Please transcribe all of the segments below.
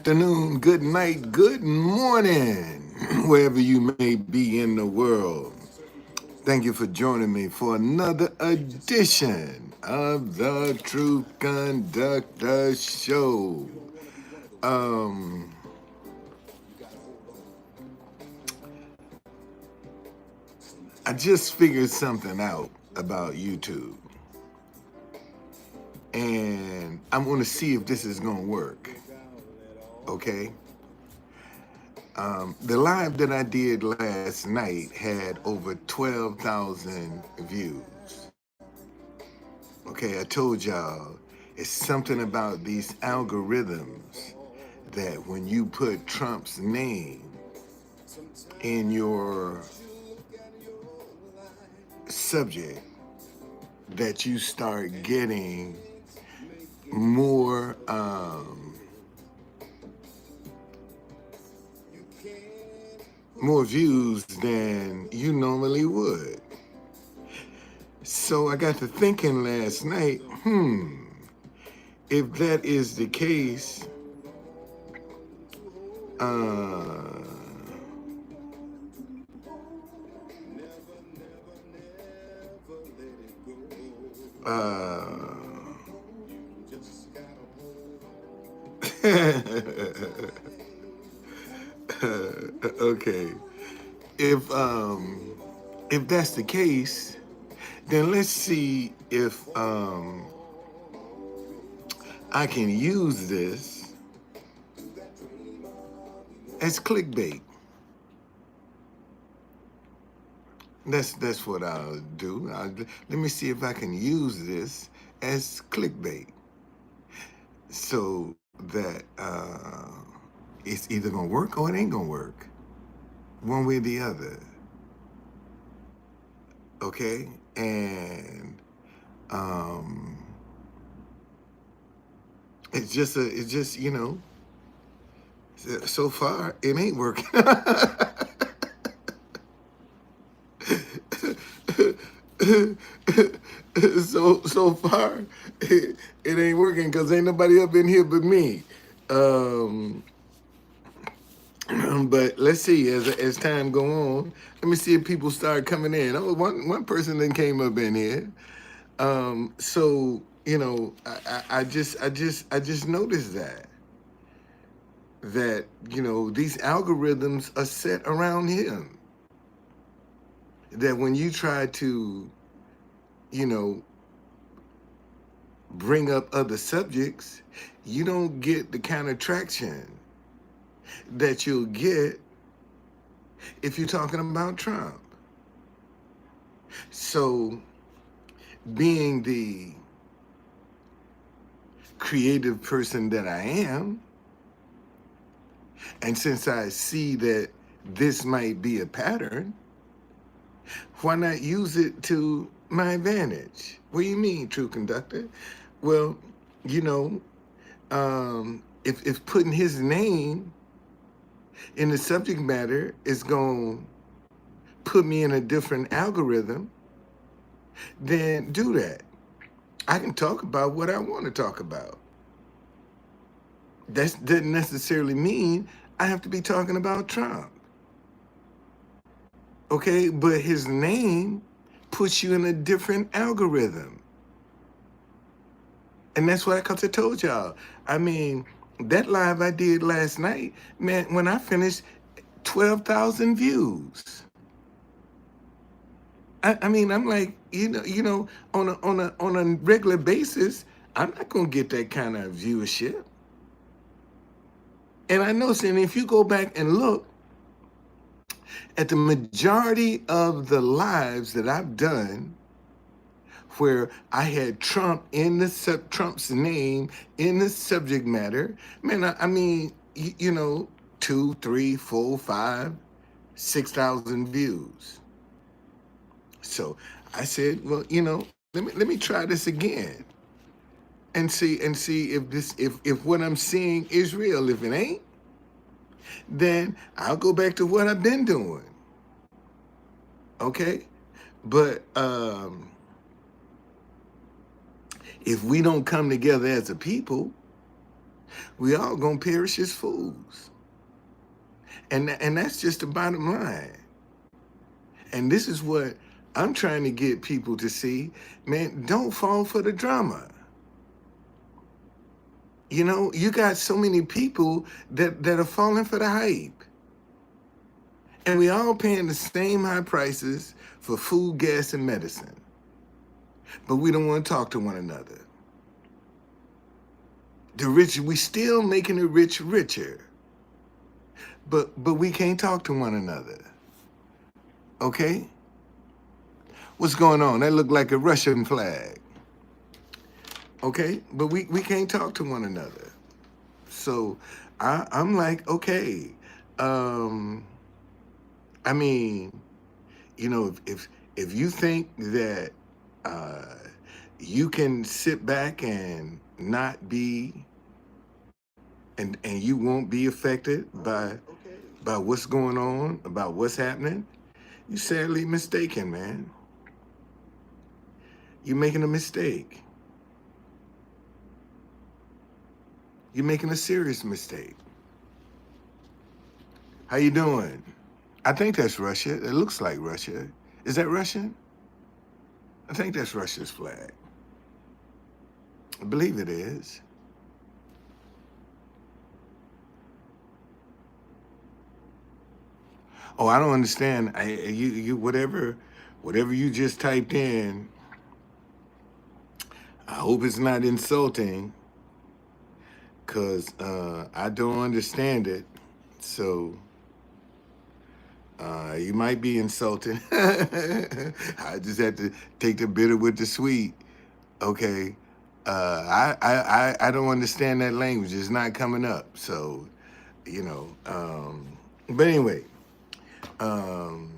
afternoon, good night, good morning, wherever you may be in the world. Thank you for joining me for another edition of the Truth Conductor Show. I just figured something out about YouTube, and I'm going to see if this is going to work. Okay? The live that I did last night had over 12,000 views. Okay, I told y'all, it's something about these algorithms that when you put Trump's name in your subject, that you start getting more views than you normally would. So I got to thinking last night, if that is the case, okay, if that's the case, then let's see if I can use this as clickbait. That's what I'll do. Let me see if I can use this as clickbait, so that it's either gonna work or it ain't gonna work, one way or the other. Okay, and it's just so far it ain't working. so far it ain't working because ain't nobody up in here but me. But let's see, as time go on, let me see if people start coming in. Oh, one person then came up in here. So I just noticed that these algorithms are set around him. That when you try to bring up other subjects, you don't get the kind of traction that you'll get if you're talking about Trump. So, being the creative person that I am, and since I see that this might be a pattern, why not use it to my advantage? What do you mean, True Conductor? Well, if putting his name in the subject matter is going to put me in a different algorithm, then do that. I can talk about what I want to talk about. That doesn't necessarily mean I have to be talking about Trump. Okay, but his name puts you in a different algorithm. And that's why, because I told y'all, that live I did last night, man, when I finished, 12,000 views. I'm like, on a regular basis, I'm not gonna get that kind of viewership. And I know, and if you go back and look at the majority of the lives that I've done, where I had Trump in Trump's name in the subject matter, man, 2, 3, 4, 5, 6,000 views. So I said, well, let me try this again, and see if what I'm seeing is real. If it ain't, then I'll go back to what I've been doing. Okay, but if we don't come together as a people, We all gonna perish as fools. And that's just the bottom line. And this is what I'm trying to get people to see. Man, don't fall for the drama. You know, you got so many people that are falling for the hype. And we all paying the same high prices for food, gas, and medicine. But we don't want to talk to one another. The rich, we still making the rich richer. But we can't talk to one another. Okay? What's going on? That looked like a Russian flag. Okay? But we can't talk to one another. So I'm like, okay. I mean, you know, if you think that you can sit back and not be and you won't be affected by what's going on, about what's happening, you're sadly mistaken, man. You're making a mistake. You're making a serious mistake. How you doing? I think that's Russia. It looks like Russia. Is that Russian? I think that's Russia's flag. I believe it is. Oh, I don't understand. You whatever you just typed in. I hope it's not insulting, cause I don't understand it. So you might be insulting. I just have to take the bitter with the sweet. Okay. I don't understand that language. It's not coming up. So, you know. But anyway. Um,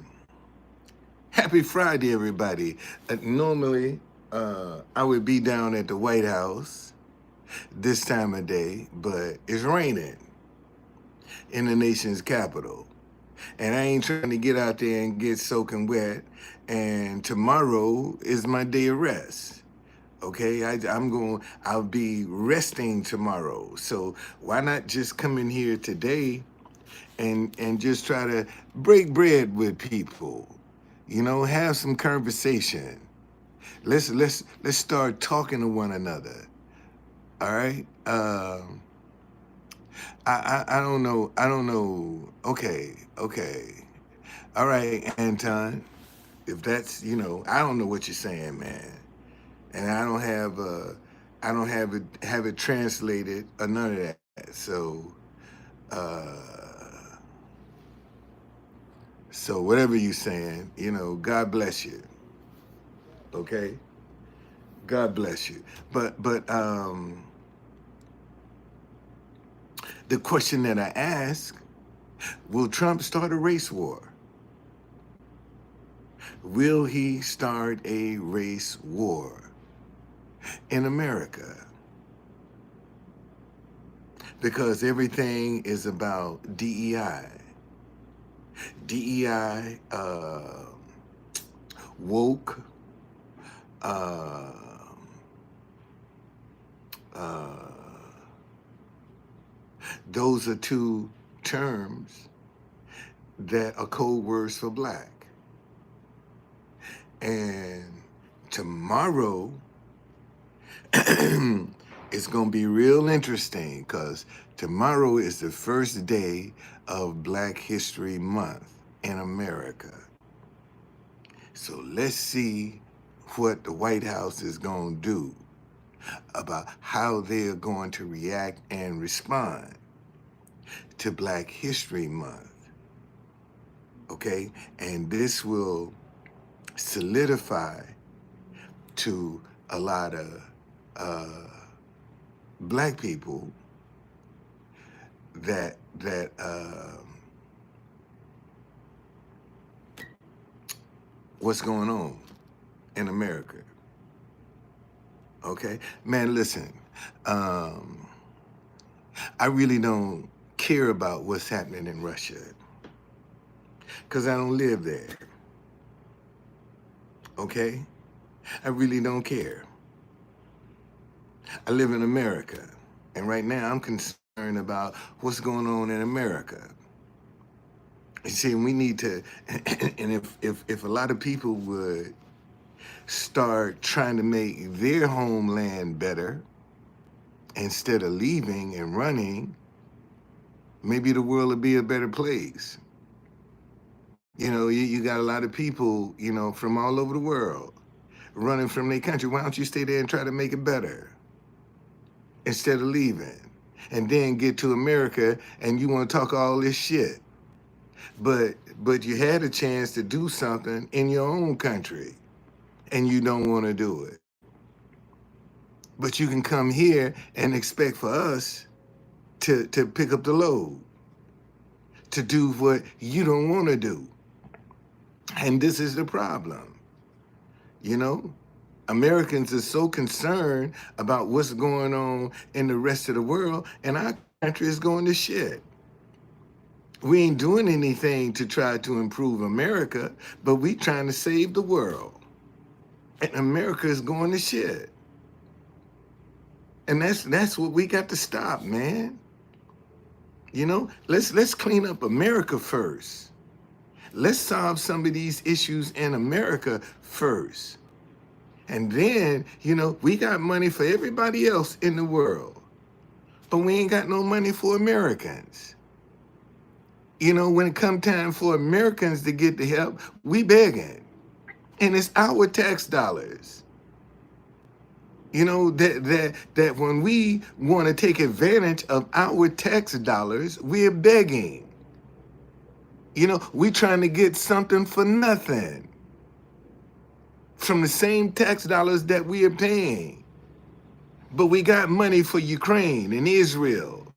Happy Friday, everybody. Normally, I would be down at the White House this time of day, but it's raining in the nation's capital. And I ain't trying to get out there and get soaking wet. And tomorrow is my day of rest. Okay, I'll be resting tomorrow. So why not just come in here today and just try to break bread with people? You know, have some conversation. Let's start talking to one another. All right. I don't know. I don't know. Okay. All right, Anton. If that's, you know, I don't know what you're saying, man. And I don't have it translated or none of that. Uh so whatever you're saying, you know, God bless you. Okay? God bless you. But the question that I ask, will Trump start a race war? Will he start a race war in America? Because everything is about DEI. DEI, woke, uh, those are two terms that are code words for black. And tomorrow it's going to be real interesting, because tomorrow is the first day of Black History Month in America. So let's see what the White House is going to do about how they're going to react and respond to Black History Month. Okay? And this will solidify to a lot of black people that what's going on in America. Okay, man, listen, I really don't care about what's happening in Russia, because I don't live there. Okay, I really don't care. I live in America. And right now I'm concerned about what's going on in America. You see, we need to, and if a lot of people would start trying to make their homeland better instead of leaving and running, maybe the world would be a better place. You know, you got a lot of people, you know, from all over the world running from their country. Why don't you stay there and try to make it better instead of leaving? And then get to America and you want to talk all this shit. But you had a chance to do something in your own country and you don't want to do it. But you can come here and expect for us to pick up the load, to do what you don't want to do. And this is the problem. You know, Americans are so concerned about what's going on in the rest of the world, and our country is going to shit. We ain't doing anything to try to improve America, but we trying to save the world. And America is going to shit. And that's what we got to stop, man. You know, let's clean up America first. Let's solve some of these issues in America first. And then, you know, we got money for everybody else in the world, but we ain't got no money for Americans. You know, when it come time for Americans to get the help, we begging. And it's our tax dollars. You know, that when we want to take advantage of our tax dollars, we're begging. You know, we trying to get something for nothing from the same tax dollars that we are paying. But we got money for Ukraine and Israel.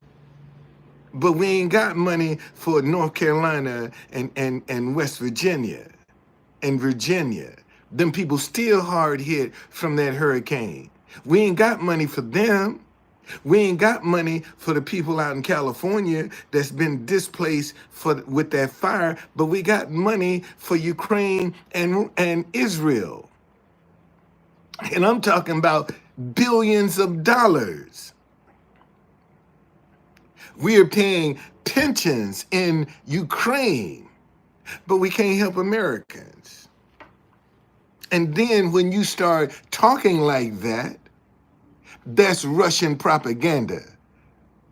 But we ain't got money for North Carolina and West Virginia and Virginia. Them people still hard hit from that hurricane. We ain't got money for them. We ain't got money for the people out in California that's been displaced with that fire, but we got money for Ukraine and Israel. And I'm talking about billions of dollars. We are paying pensions in Ukraine, but we can't help Americans. And then when you start talking like that, that's Russian propaganda.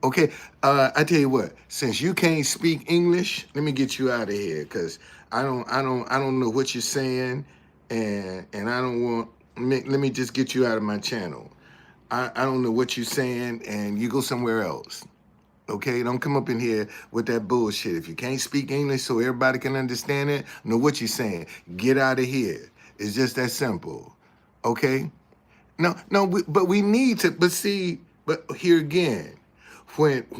Okay, I tell you what. Since you can't speak English, let me get you out of here, because I don't know what you're saying, and I don't want. Let me just get you out of my channel. I don't know what you're saying, and you go somewhere else. Okay, don't come up in here with that bullshit. If you can't speak English so everybody can understand it, know what you're saying. Get out of here. It's just that simple. Okay. No, but we need to. But see, but here again, when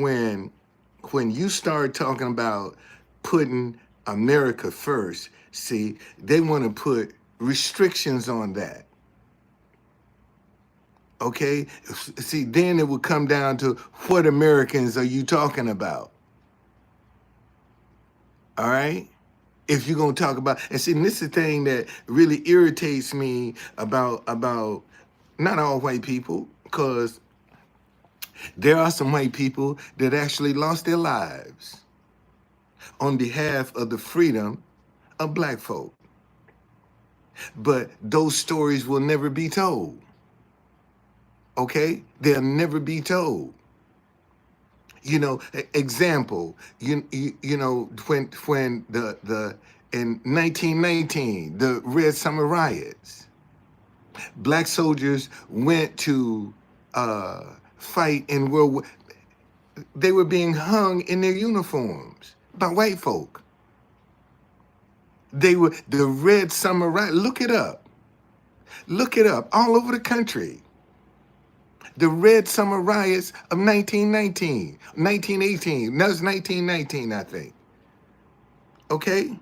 you start talking about putting America first, see, they want to put restrictions on that. Okay, see, then it would come down to what Americans are you talking about? All right. If you're gonna talk about, and see, and this is the thing that really irritates me about not all white people, because there are some white people that actually lost their lives on behalf of the freedom of black folk. But those stories will never be told. Okay? They'll never be told. You know, example, you know, when the in 1919, the Red Summer riots, black soldiers went to fight in World War. They were being hung in their uniforms by white folk. They were the Red Summer riot. Look it up. Look it up all over the country. The Red Summer riots of 1919, 1918. That was 1919, I think. Okay?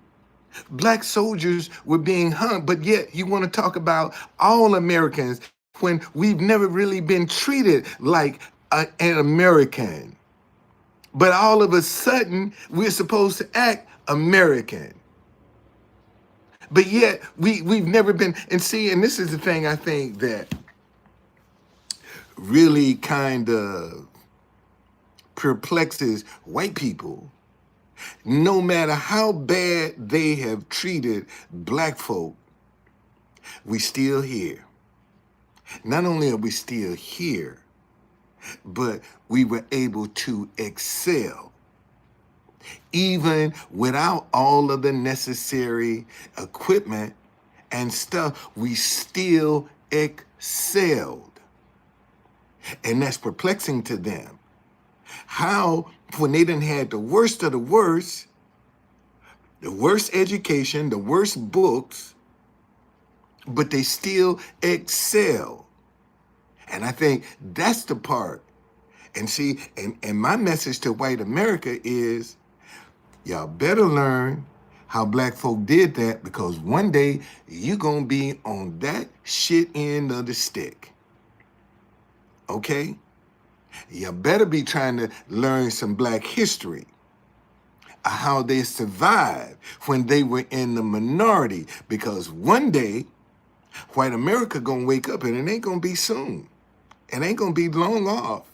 Black soldiers were being hung, but yet you want to talk about all Americans when we've never really been treated like an American. But all of a sudden, we're supposed to act American. But yet, we've never been, and see, and this is the thing I think that really kind of perplexes white people, no matter how bad they have treated black folk, we still here. Not only are we still here, but we were able to excel. Even without all of the necessary equipment and stuff, we still excelled. And that's perplexing to them. How, when they done had the worst of the worst education, the worst books, but they still excel. And I think that's the part. And see, and my message to white America is, y'all better learn how black folk did that, because one day you're going to be on that shit end of the stick. Okay? You better be trying to learn some black history, how they survived when they were in the minority, because one day white America gonna wake up, and it ain't gonna be soon. It ain't gonna be long off.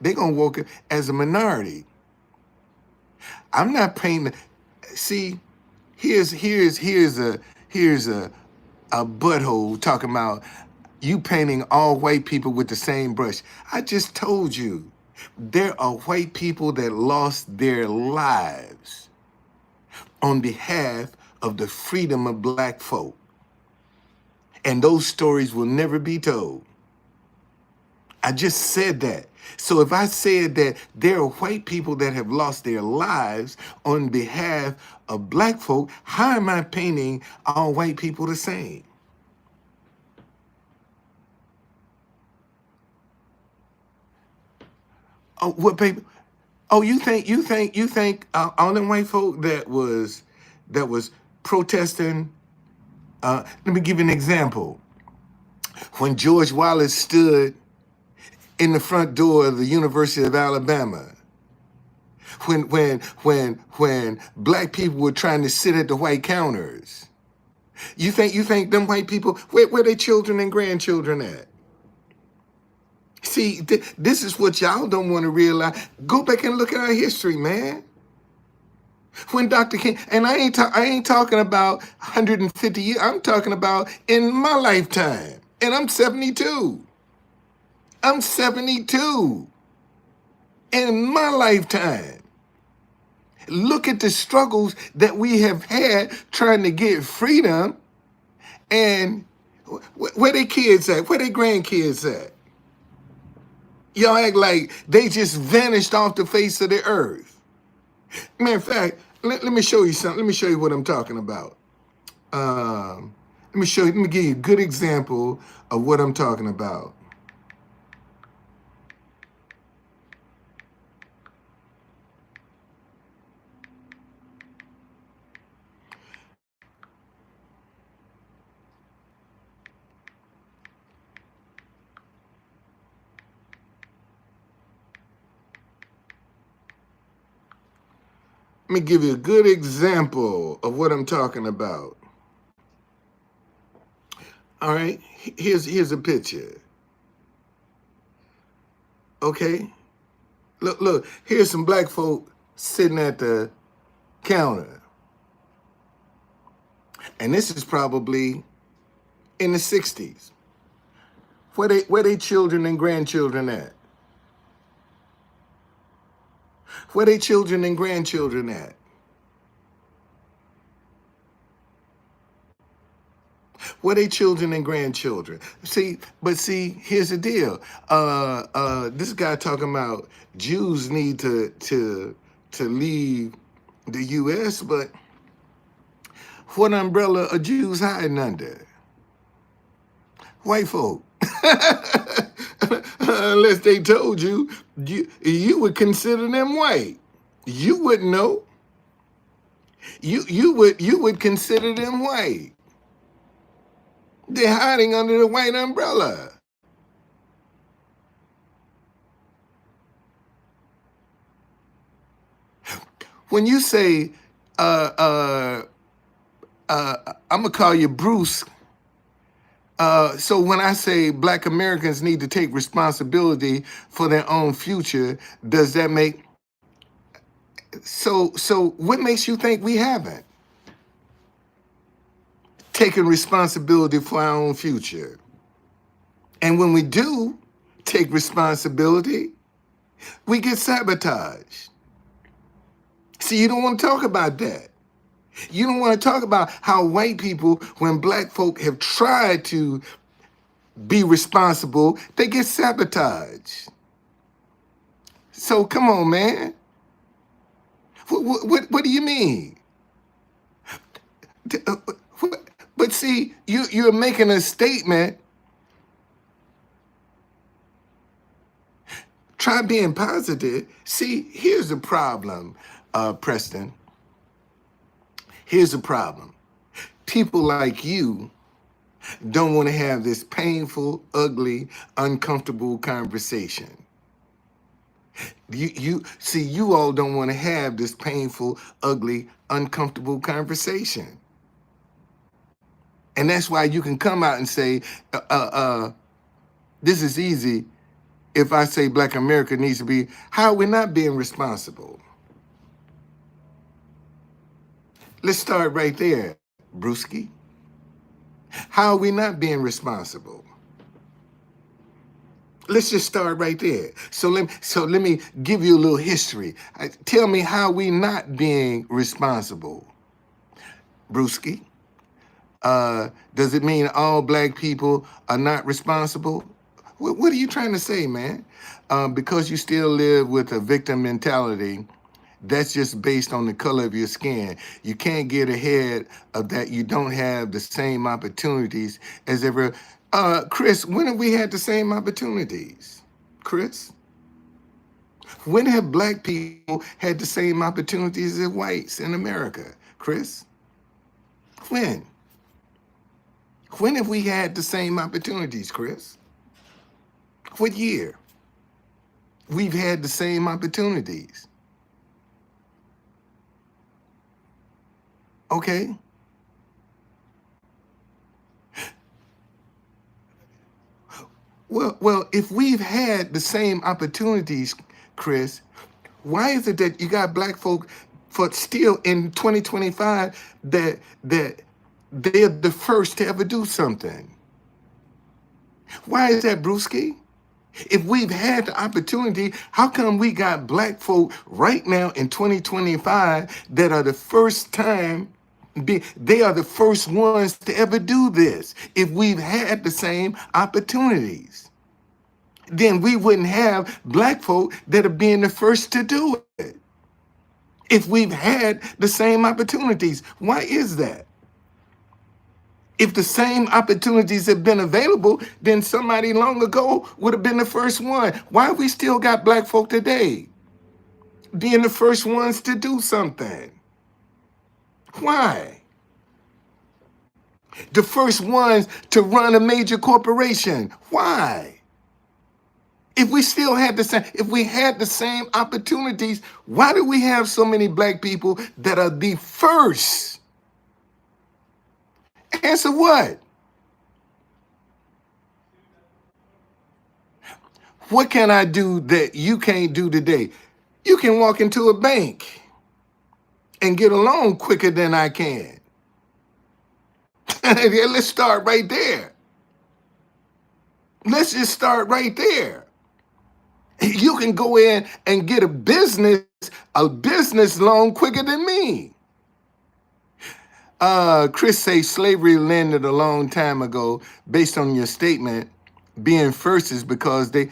They gonna wake up as a minority. I'm not painting. See, here's a butthole talking about you painting all white people with the same brush. I just told you, there are white people that lost their lives on behalf of the freedom of black folk. And those stories will never be told. I just said that. So if I said that there are white people that have lost their lives on behalf of black folk, how am I painting all white people the same? Oh, what people? Oh, you think all them white folk that was protesting? Let me give you an example. When George Wallace stood in the front door of the University of Alabama, when black people were trying to sit at the white counters, you think them white people, where their children and grandchildren at? See, this is what y'all don't want to realize. Go back and look at our history, man. When Dr. King, and I ain't talking about 150 years. I'm talking about in my lifetime, and I'm 72. I'm 72 in my lifetime. Look at the struggles that we have had trying to get freedom, and where their kids at? Where their grandkids at? Y'all act like they just vanished off the face of the earth. Matter of fact, let me show you something. Let me show you what I'm talking about. Let me give you a good example of what I'm talking about. Let me give you a good example of what I'm talking about. All right, here's a picture. Okay, look, here's some black folk sitting at the counter. And this is probably in the 60s. Where they children and grandchildren at? Where they children and grandchildren at? Where they children and grandchildren? See, here's the deal. This guy talking about Jews need to leave the U.S., but what umbrella are Jews hiding under? White folk. Unless they told you, you would consider them white. You wouldn't know. You would consider them white. They're hiding under the white umbrella. When you say, I'm gonna call you Bruce, So when I say Black Americans need to take responsibility for their own future, does that make so what makes you think we haven't taken responsibility for our own future? And when we do take responsibility, we get sabotaged. See, you don't want to talk about that. You don't want to talk about how white people, when black folk have tried to be responsible, they get sabotaged. So come on, man. What do you mean? But see, you're making a statement. Try being positive. See, here's the problem, Preston. Here's the problem. People like you don't want to have this painful, ugly, uncomfortable conversation. You see, you all don't want to have this painful, ugly, uncomfortable conversation. And that's why you can come out and say, this is easy. If I say Black America needs to be, how are we not being responsible? Let's start right there, Brewski. How are we not being responsible? Let's just start right there. So let me give you a little history. Tell me how we not being responsible, Brewski. Does it mean all black people are not responsible? What are you trying to say, man? Because you still live with a victim mentality, that's just based on the color of your skin. You can't get ahead of that. You don't have the same opportunities as ever. Chris, when have we had the same opportunities? Chris? When have black people had the same opportunities as whites in America? Chris? When? When have we had the same opportunities, Chris? What year? We've had the same opportunities. Okay? Well, if we've had the same opportunities, Chris, why is it that you got black folk for still in 2025 that they're the first to ever do something? Why is that, Brewski? If we've had the opportunity, how come we got black folk right now in 2025 that are the first time, they are the first ones to ever do this? If we've had the same opportunities, then we wouldn't have black folk that are being the first to do it. If we've had the same opportunities, why is that? If the same opportunities have been available, then somebody long ago would have been the first one. Why we still got black folk today being the first ones to do something? Why? The first ones to run a major corporation. Why? If we still had if we had the same opportunities, why do we have so many black people that are the first? Answer what? What can I do that you can't do today? You can walk into a bank and get a loan quicker than I can. Let's start right there. Let's just start right there. You can go in and get a business loan quicker than me. Chris says slavery landed a long time ago. Based on your statement, being first is because they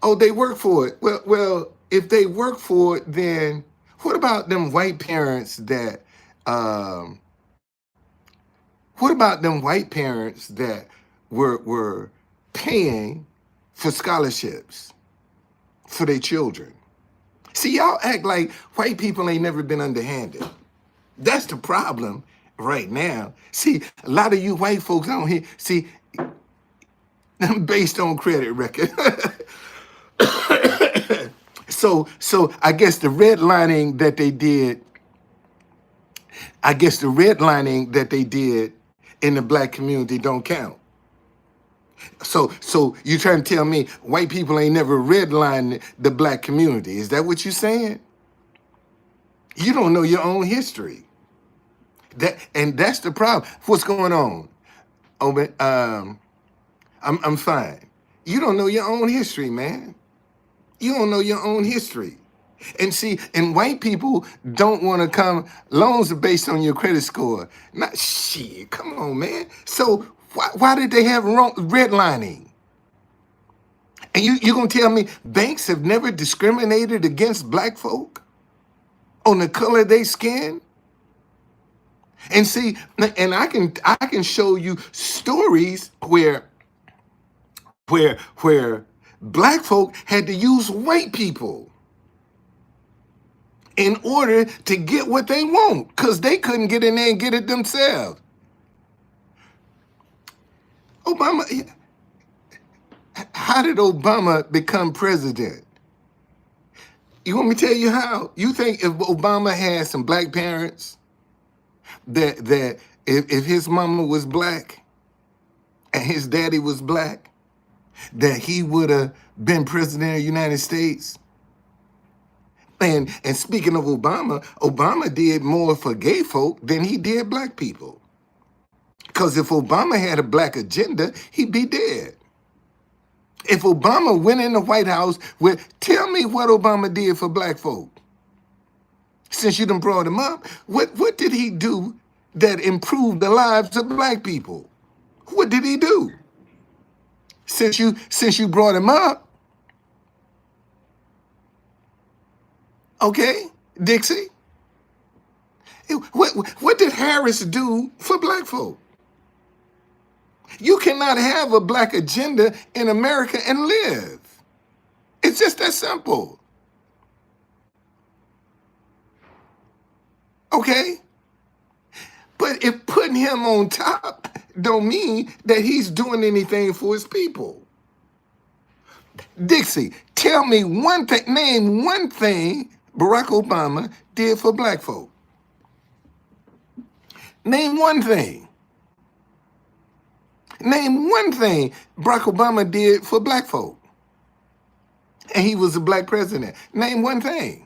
work for it. Well, if they work for it, then what about them white parents that were paying for scholarships for their children? See, y'all act like white people ain't never been underhanded. That's the problem right now. See, a lot of you white folks out here, see, based on credit record. So I guess the redlining that they did in the black community don't count. So you trying to tell me white people ain't never redlined the black community? Is that what you're saying? You don't know your own history. And that's the problem. What's going on? Oh, man, I'm fine. You don't know your own history, man. You don't know your own history. And see, and white people don't want to come. Loans are based on your credit score. Not shit. Come on, man. So why did they have redlining? And you gonna tell me banks have never discriminated against black folk on the color of their skin? And see, and I can show you stories where black folk had to use white people in order to get what they want, because they couldn't get in there and get it themselves. Obama, how did Obama become president? You want me to tell you how? You think if Obama had some black parents, that if his mama was black and his daddy was black, that he would have been president of the United States? And speaking of Obama, Obama did more for gay folk than he did black people. Because if Obama had a black agenda, he'd be dead. If Obama went in the White House tell me what Obama did for black folk. Since you done brought him up, what did he do that improved the lives of black people? What did he do? Since you brought him up, okay, Dixie. What did Harris do for black folk? You cannot have a black agenda in America and live. It's just that simple. Okay? But if putting him on top don't mean that he's doing anything for his people. Dixie, tell me one thing, name one thing Barack Obama did for black folk. Name one thing. Name one thing Barack Obama did for black folk. And he was a black president. Name one thing.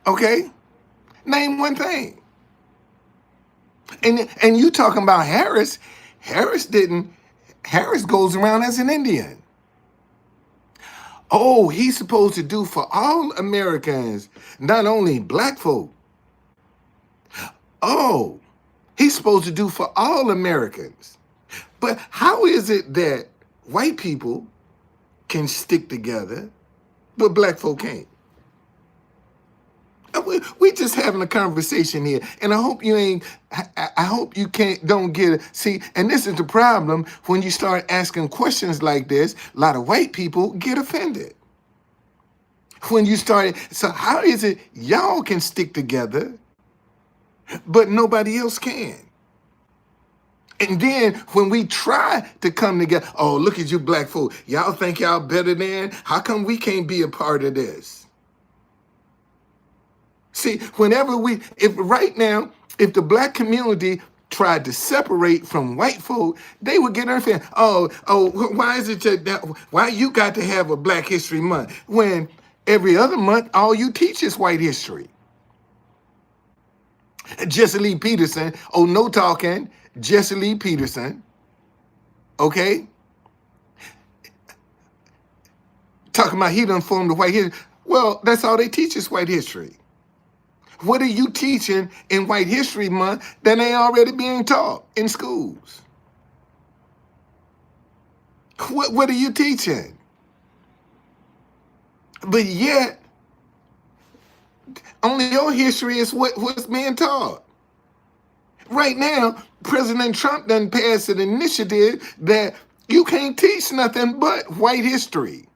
Okay? Name one thing. And you talking about Harris. Harris goes around as an Indian. Oh, he's supposed to do for all Americans, not only black folk. Oh, he's supposed to do for all Americans. But how is it that white people can stick together, but black folk can't? We just having a conversation here, and I hope you ain't. I hope you don't get it. See, and this is the problem when you start asking questions like this. A lot of white people get offended when you start. So how is it y'all can stick together, but nobody else can? And then when we try to come together, oh, look at you black folk. Y'all think y'all better than? How come we can't be a part of this? See, if right now, if the black community tried to separate from white folk, they would get offended. Oh, why is it that, why you got to have a Black History Month when every other month all you teach is white history? Jesse Lee Peterson, oh, no talking, Jesse Lee Peterson, okay? Talking about he done formed the white history. Well, that's all they teach is white history. What are you teaching in White History Month that ain't already being taught in schools? What are you teaching? But yet, only your history is what's being taught. Right now, President Trump done passed an initiative that you can't teach nothing but white history.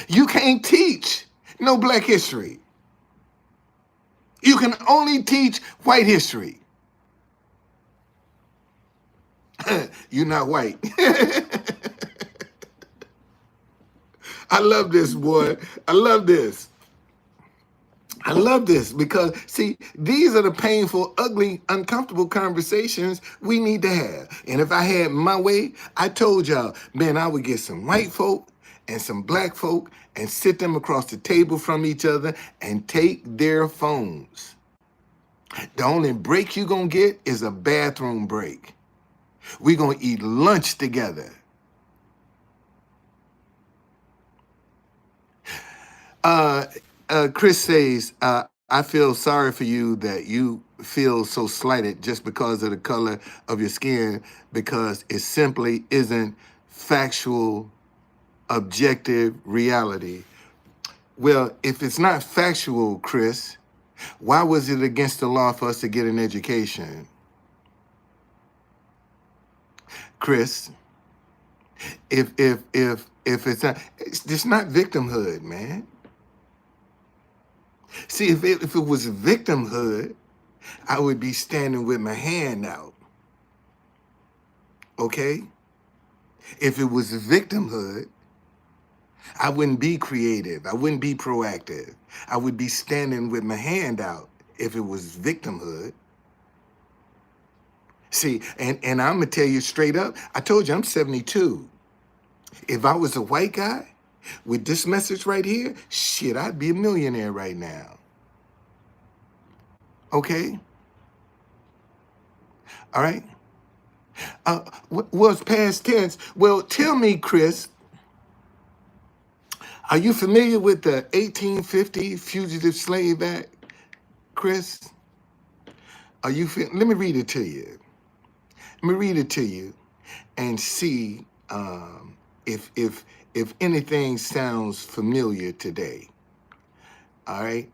You can't teach no black history. You can only teach white history. You're not white. I love this, boy. I love this. I love this because, see, these are the painful, ugly, uncomfortable conversations we need to have. And if I had my way, I told y'all, man, I would get some white folk and some black folk and sit them across the table from each other and take their phones. The only break you're going to get is a bathroom break. We're going to eat lunch together. Chris says, I feel sorry for you that you feel so slighted just because of the color of your skin, because it simply isn't factual, objective reality. Well, if it's not factual, Chris, why was it against the law for us to get an education? Chris, if it's not victimhood, man. See, if it was victimhood, I would be standing with my hand out. Okay? If it was victimhood, I wouldn't be creative. I wouldn't be proactive. I would be standing with my hand out if it was victimhood. See, and I'm going to tell you straight up, I told you I'm 72. If I was a white guy with this message right here, shit, I'd be a millionaire right now. Okay? All right? Was past tense? Well, tell me, Chris, are you familiar with the 1850 Fugitive Slave Act, Chris? Let me read it to you. Let me read it to you and see if anything sounds familiar today. All right?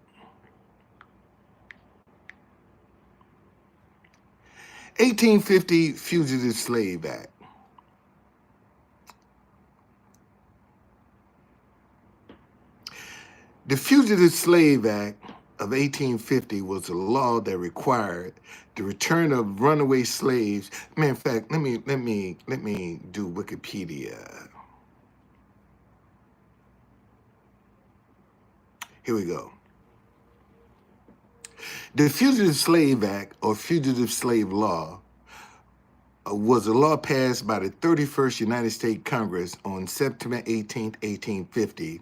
1850 Fugitive Slave Act. The Fugitive Slave Act of 1850 was a law that required the return of runaway slaves. Man, in fact, let me do Wikipedia. Here we go. The Fugitive Slave Act, or Fugitive Slave Law, was a law passed by the 31st United States Congress on September 18, 1850,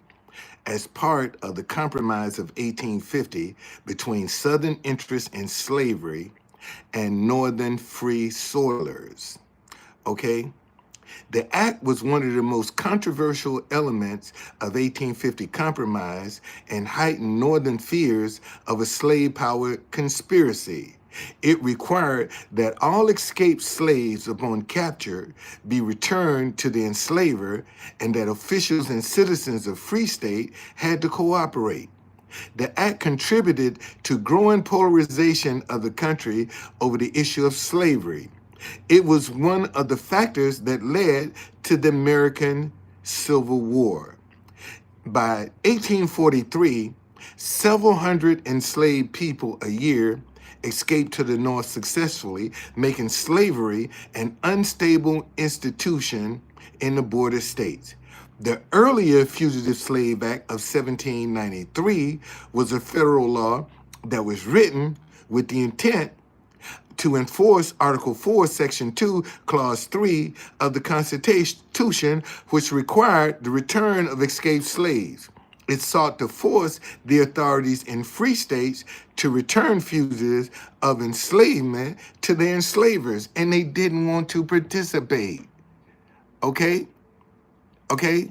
as part of the Compromise of 1850 between Southern interests in slavery and Northern free soilers. Okay? The act was one of the most controversial elements of 1850 compromise and heightened Northern fears of a slave power conspiracy. It required that all escaped slaves upon capture be returned to the enslaver, and that officials and citizens of free state had to cooperate. The act contributed to growing polarization of the country over the issue of slavery. It was one of the factors that led to the American Civil War. By 1843, several hundred enslaved people a year escaped to the North successfully, making slavery an unstable institution in the border states. The earlier Fugitive Slave Act of 1793 was a federal law that was written with the intent to enforce Article 4, Section 2, Clause 3 of the Constitution, which required the return of escaped slaves. It sought to force the authorities in free states to return fugitives of enslavement to their enslavers, and they didn't want to participate. Okay? Okay?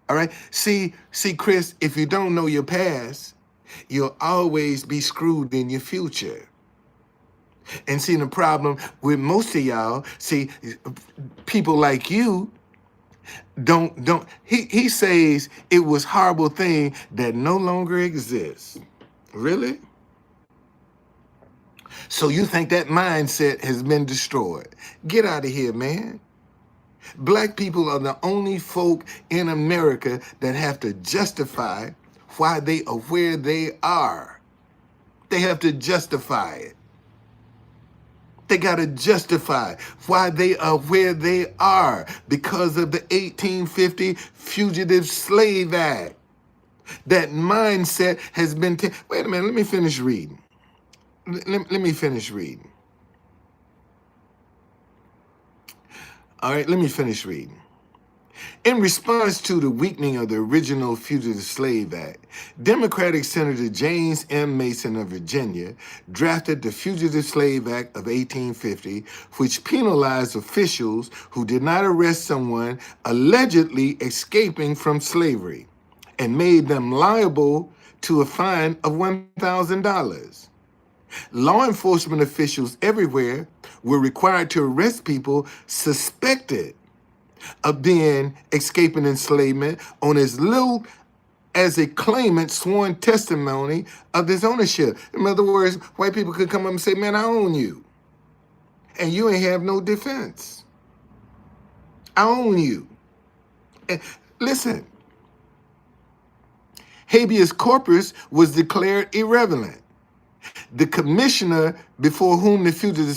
All right? See, Chris, if you don't know your past, you'll always be screwed in your future. And see, the problem with most of y'all, see, people like you he says it was horrible thing that no longer exists. Really? So you think that mindset has been destroyed? Get out of here, man. Black people are the only folk in America that have to justify why they are where they are. They have to justify it. They got to justify why they are where they are because of the 1850 Fugitive Slave Act. That mindset has been, wait a minute, let me finish reading. Let me finish reading. All right, let me finish reading. In response to the weakening of the original Fugitive Slave Act, Democratic Senator James M. Mason of Virginia drafted the Fugitive Slave Act of 1850, which penalized officials who did not arrest someone allegedly escaping from slavery and made them liable to a fine of $1,000. Law enforcement officials everywhere were required to arrest people suspected of being escaping enslavement on as little as a claimant's sworn testimony of his ownership. In other words, white people could come up and say, man, I own you. And you ain't have no defense. I own you. And listen, habeas corpus was declared irrelevant. The commissioner before whom the fugitive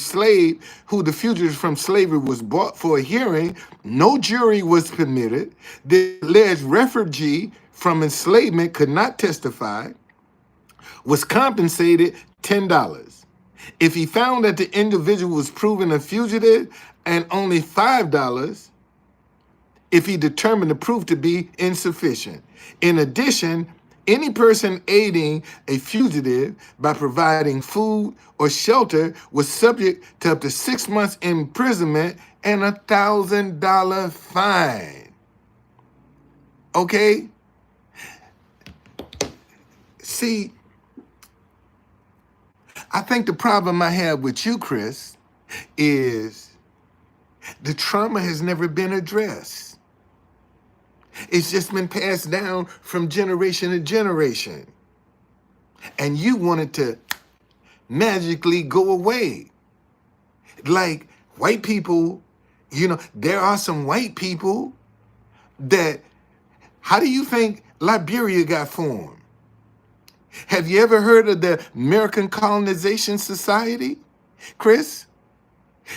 from slavery was brought for a hearing, no jury was permitted. The alleged refugee from enslavement could not testify, was compensated $10. If he found that the individual was proven a fugitive, and only $5 if he determined the proof to be insufficient. In addition, any person aiding a fugitive by providing food or shelter was subject to up to 6 months imprisonment and $1,000 fine. Okay? See, I think the problem I have with you, Chris, is the trauma has never been addressed. It's just been passed down from generation to generation. And you want it to magically go away. Like white people, there are some white people that, how do you think Liberia got formed? Have you ever heard of the American Colonization Society, Chris?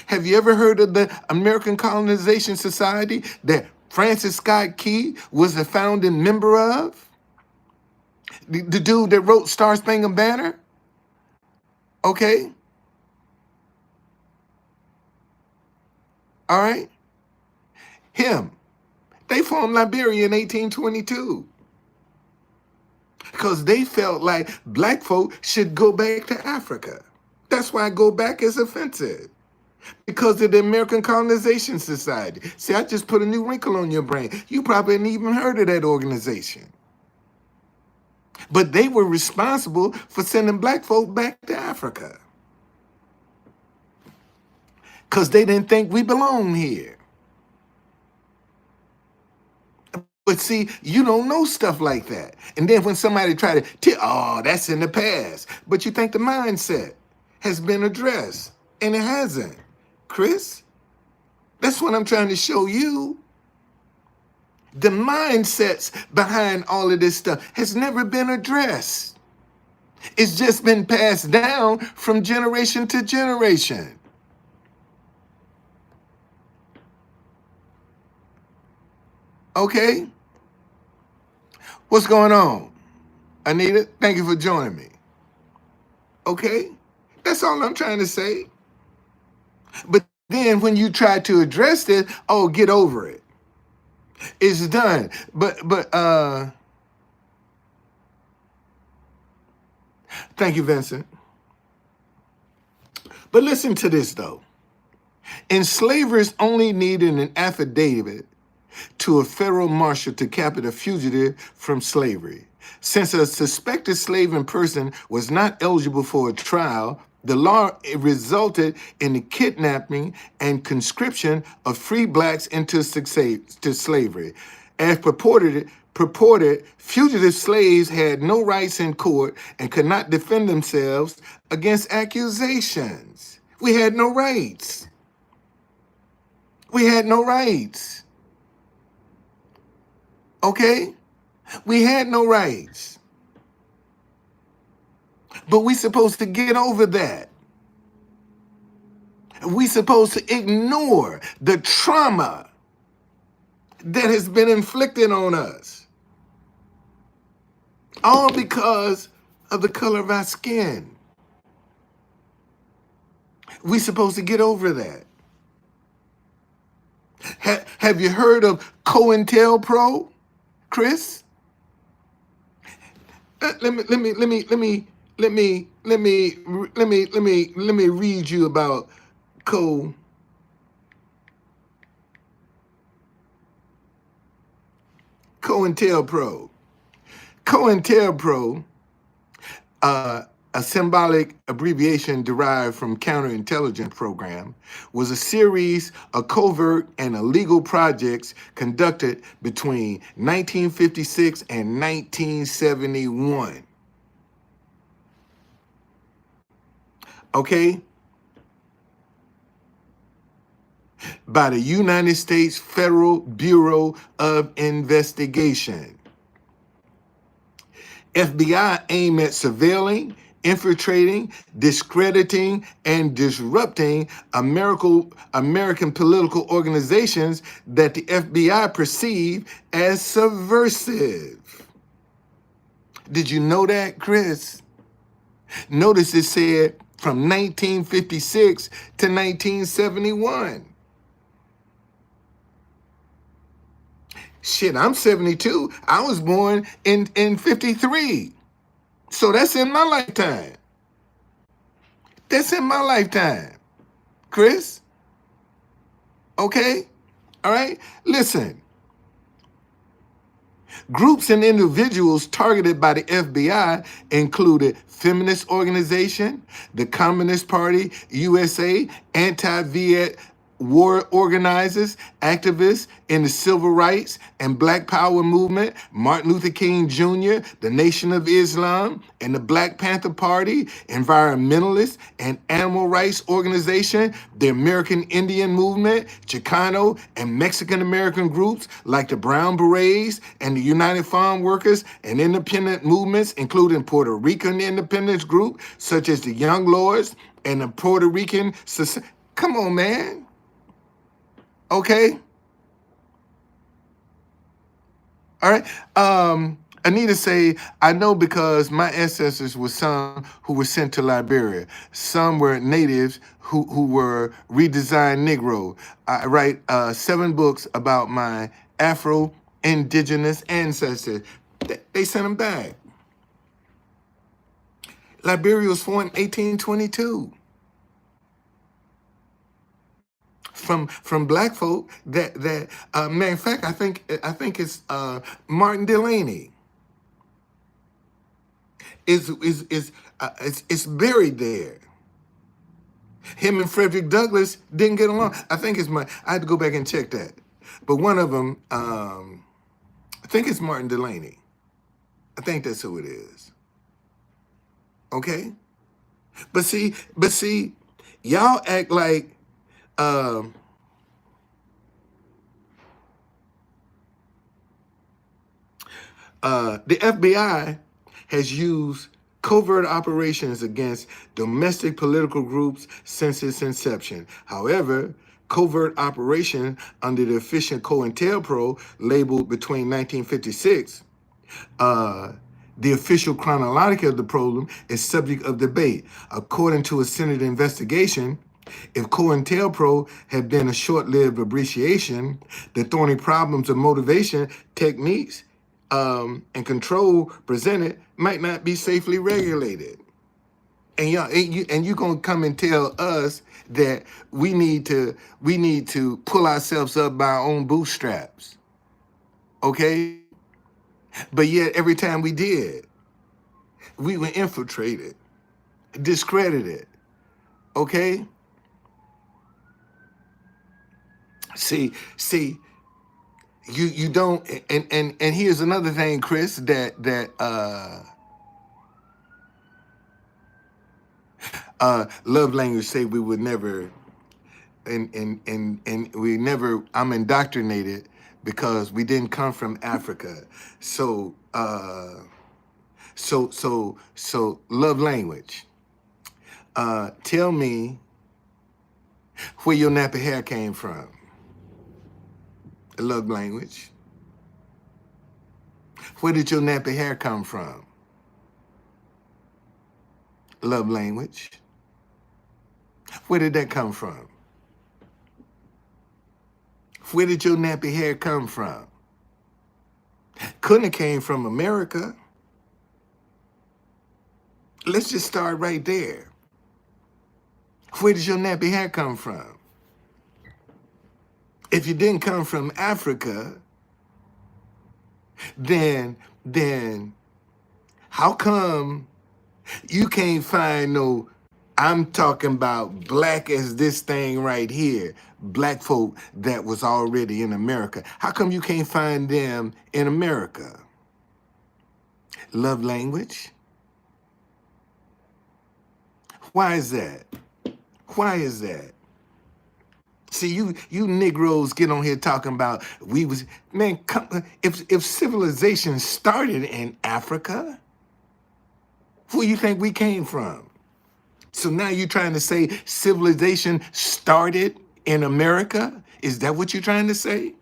Have you ever heard of the American Colonization Society that Francis Scott Key was a founding member of? The dude that wrote Star Spangled Banner? Okay? All right? Him. They formed Liberia in 1822 because they felt like black folk should go back to Africa. That's why go back is offensive. Because of the American Colonization Society. See, I just put a new wrinkle on your brain. You probably hadn't even heard of that organization. But they were responsible for sending black folk back to Africa. Because they didn't think we belonged here. But see, you don't know stuff like that. And then when somebody try to tell, that's in the past. But you think the mindset has been addressed. And it hasn't. Chris, that's what I'm trying to show you. The mindsets behind all of this stuff has never been addressed. It's just been passed down from generation to generation. Okay? What's going on? Anita, thank you for joining me. Okay? That's all I'm trying to say. But then when you try to address this, get over it. It's done. But thank you, Vincent. But listen to this, though. Enslavers only needed an affidavit to a federal marshal to capture a fugitive from slavery. Since a suspected slave in person was not eligible for a trial, the law resulted in the kidnapping and conscription of free blacks into slavery. As purported, fugitive slaves had no rights in court and could not defend themselves against accusations. We had no rights. We had no rights. Okay? We had no rights. But we're supposed to get over that. We're supposed to ignore the trauma that has been inflicted on us. All because of the color of our skin. We're supposed to get over that. Have you heard of COINTELPRO, Chris? Let me read you about COINTELPRO. COINTELPRO, a symbolic abbreviation derived from counterintelligence program, was a series of covert and illegal projects conducted between 1956 and 1971. Okay? By the United States Federal Bureau of Investigation. FBI aimed at surveilling, infiltrating, discrediting, and disrupting American political organizations that the FBI perceived as subversive. Did you know that, Chris? Notice it said from 1956 to 1971. Shit, I'm 72. I was born in 53. So that's in my lifetime. That's in my lifetime. Chris? Okay? All right? Listen. Groups and individuals targeted by the FBI included feminist organization, the Communist Party, USA, anti-Viet war organizers, activists in the civil rights and Black Power movement, Martin Luther King Jr., the Nation of Islam, and the Black Panther Party, environmentalists and animal rights organization, the American Indian movement, Chicano and Mexican American groups like the Brown Berets and the United Farm Workers, and independent movements including Puerto Rican independence group such as the Young Lords and the Puerto Rican Society. Come on, man. Okay. All right. Anita say, I know because my ancestors were some who were sent to Liberia. Some were natives who were redesigned Negro. I write 7 books about my Afro-Indigenous ancestors. They sent them back. Liberia was formed in 1822. From black folk that matter of fact, I think it's Martin Delaney is buried there. Him and Frederick Douglass didn't get along. I think it's I had to go back and check that, but one of them, I think it's Martin Delaney. I think that's who it is. Okay, but see, y'all act like. The FBI has used covert operations against domestic political groups since its inception. However, covert operation under the official COINTELPRO labeled between 1956, the official chronology of the problem is subject of debate. According to a Senate investigation, if COINTELPRO had been a short-lived abbreviation, the thorny problems of motivation, techniques, and control presented might not be safely regulated. And you gonna come and tell us that we need to pull ourselves up by our own bootstraps, okay? But yet every time we did, we were infiltrated, discredited, okay? See, you don't, and here's another thing, Chris, that love language say we would never, and we never. I'm indoctrinated because we didn't come from Africa, so love language. Tell me where your nappy hair came from. Love language. Where did your nappy hair come from? Love language. Where did that come from? Where did your nappy hair come from? Couldn't have came from America. Let's just start right there. Where did your nappy hair come from? If you didn't come from Africa, then how come you can't find no, I'm talking about black as this thing right here, black folk that was already in America. How come you can't find them in America? Love language. Why is that? Why is that? See, you Negroes get on here talking about we was, man, if civilization started in Africa, where you think we came from? So now you're trying to say civilization started in America? Is that what you're trying to say?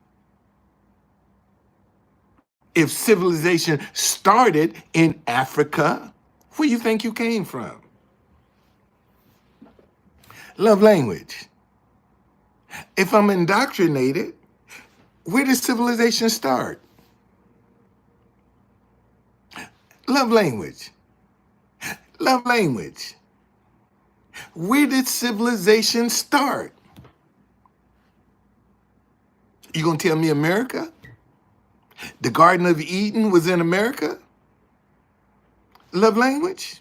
If civilization started in Africa, where you think you came from? Love language. If I'm indoctrinated, where does civilization start? Love language. Love language. Where did civilization start? You gonna tell me America? The Garden of Eden was in America? Love language?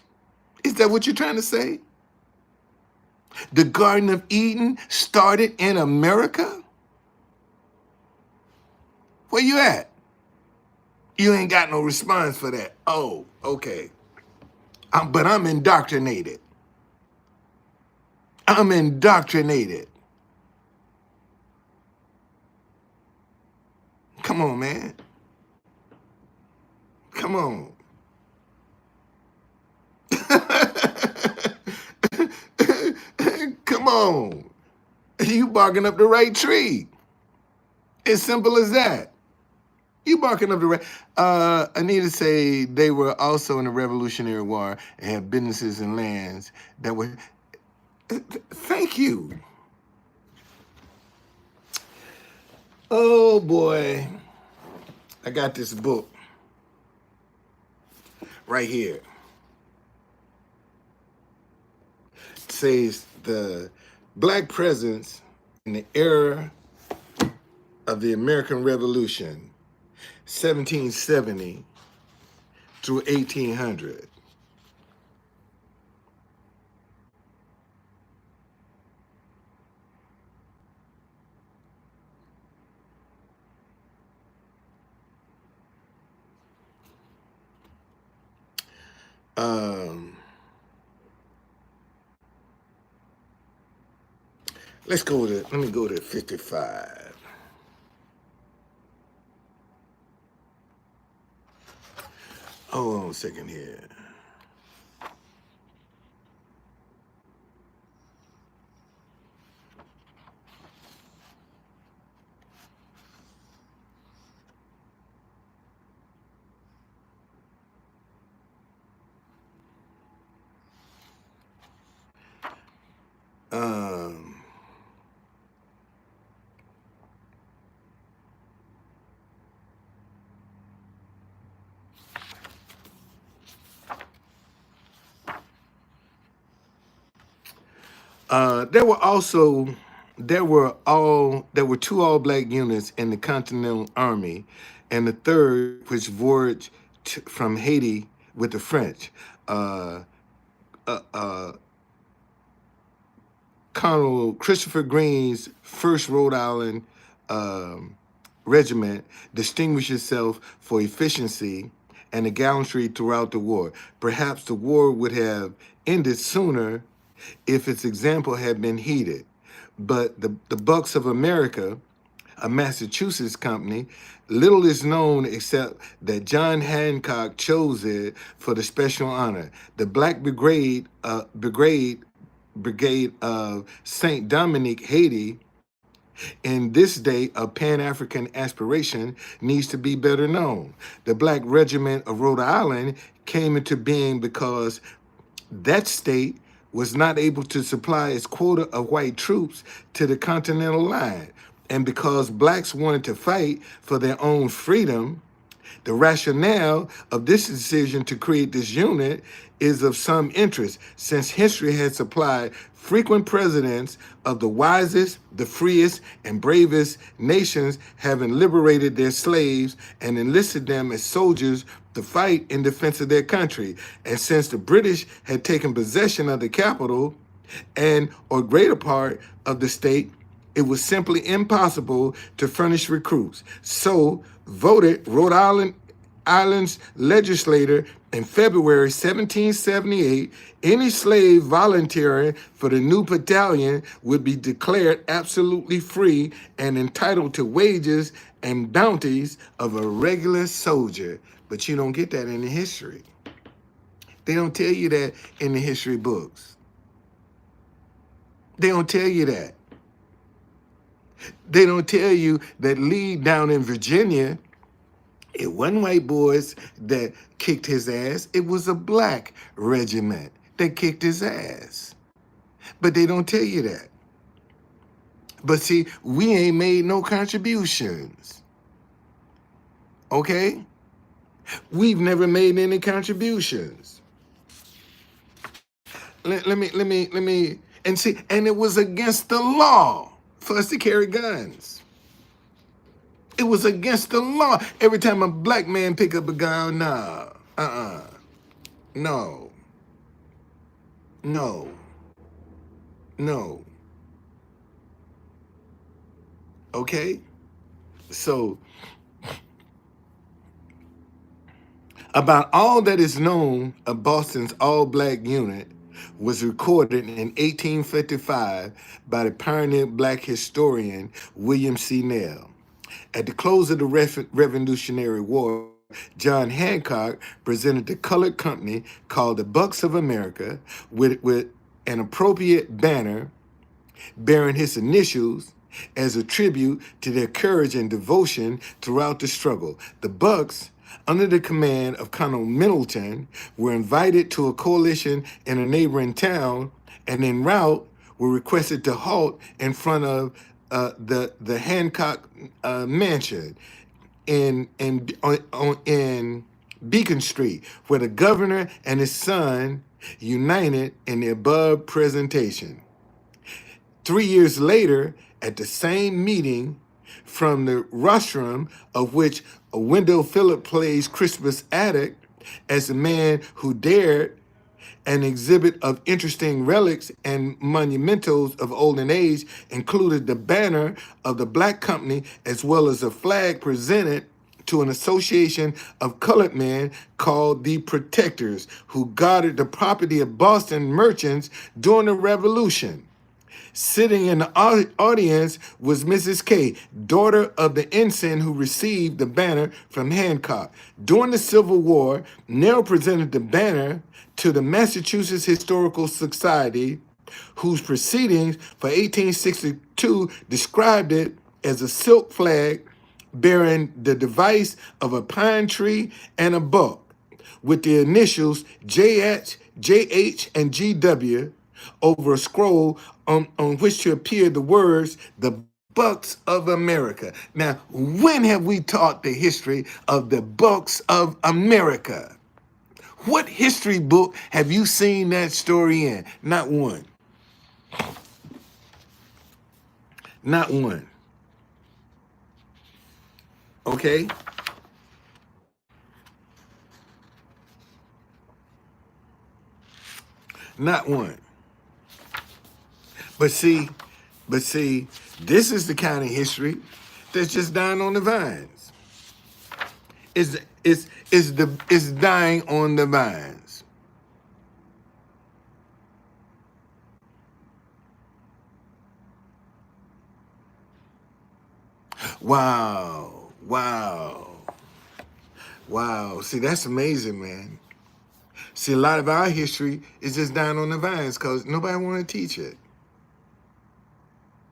Is that what you're trying to say? The Garden of Eden started in America? Where you at? You ain't got no response for that. Oh, okay. But I'm indoctrinated. I'm indoctrinated. Come on, man. Come on. Come on. You barking up the right tree. As simple as that. You barking up the right. Anita say they were also in the Revolutionary War and had businesses and lands that were. Thank you. Oh boy, I got this book right here. It says the Black presence in the era of the American Revolution, 1770 through 1800. Let me go to 55. Hold on a second here. There were two all-black units in the Continental Army, and the third, which voyaged from Haiti with the French. Colonel Christopher Green's 1st Rhode Island Regiment distinguished itself for efficiency and the gallantry throughout the war. Perhaps the war would have ended sooner if its example had been heeded. But the Bucks of America, a Massachusetts company, little is known except that John Hancock chose it for the special honor. The Black Brigade of St. Dominic, Haiti, in this day of Pan-African aspiration, needs to be better known. The Black Regiment of Rhode Island came into being because That state was not able to supply its quota of white troops to the Continental Line. And because blacks wanted to fight for their own freedom, the rationale of this decision to create this unit is of some interest, since history has supplied frequent presidents of the wisest, the freest, and bravest nations having liberated their slaves and enlisted them as soldiers to fight in defense of their country. And since the British had taken possession of the capital and or greater part of the state, it was simply impossible to furnish recruits. So voted Island's legislator in February 1778, any slave volunteering for the new battalion would be declared absolutely free and entitled to wages and bounties of a regular soldier. But you don't get that in the history. They don't tell you that in the history books. They don't tell you that. They don't tell you that Lee down in Virginia, it wasn't white boys that kicked his ass. It was a black regiment that kicked his ass. But they don't tell you that. But see, we ain't made no contributions. Okay? We've never made any contributions. Let me, and see, and it was against the law for us to carry guns. It was against the law. Every time a black man pick up a gun, no. No. Okay? So, about all that is known of Boston's all-black unit was recorded in 1855 by the pioneer black historian William C. Nell. At the close of the Revolutionary War, John Hancock presented the colored company called the Bucks of America with an appropriate banner bearing his initials as a tribute to their courage and devotion throughout the struggle. The Bucks, under the command of Colonel Middleton, were invited to a coalition in a neighboring town, and en route were requested to halt in front of the Hancock mansion in Beacon Street, where the governor and his son united in the above presentation. 3 years later, at the same meeting, from the rostrum of which Wendell Phillips plays Crispus Attuck as the man who dared, an exhibit of interesting relics and monumentals of olden age included the banner of the Black Company as well as a flag presented to an association of colored men called the Protectors, who guarded the property of Boston merchants during the Revolution. Sitting in the audience was Mrs. K, daughter of the ensign who received the banner from Hancock. During the Civil War, Nell presented the banner to the Massachusetts Historical Society, whose proceedings for 1862 described it as a silk flag bearing the device of a pine tree and a buck, with the initials JH, and GW over a scroll on which to appear the words, the Bucks of America. Now, when have we taught the history of the Bucks of America? What history book have you seen that story in? Not one. Not one. Okay? Not one. But see, this is the kind of history that's just dying on the vines. It's dying on the vines. Wow. See, that's amazing, man. See, a lot of our history is just dying on the vines because nobody want to teach it.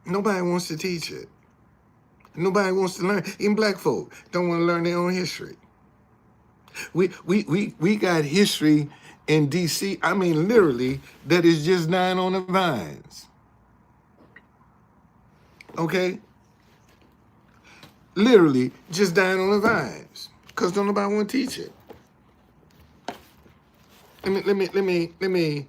Nobody wants to teach it. Nobody wants to learn. Even black folk don't want to learn their own history. We got history in DC. I mean, literally, that is just dying on the vines. Okay? Literally just dying on the vines. Because don't nobody want to teach it. Let me.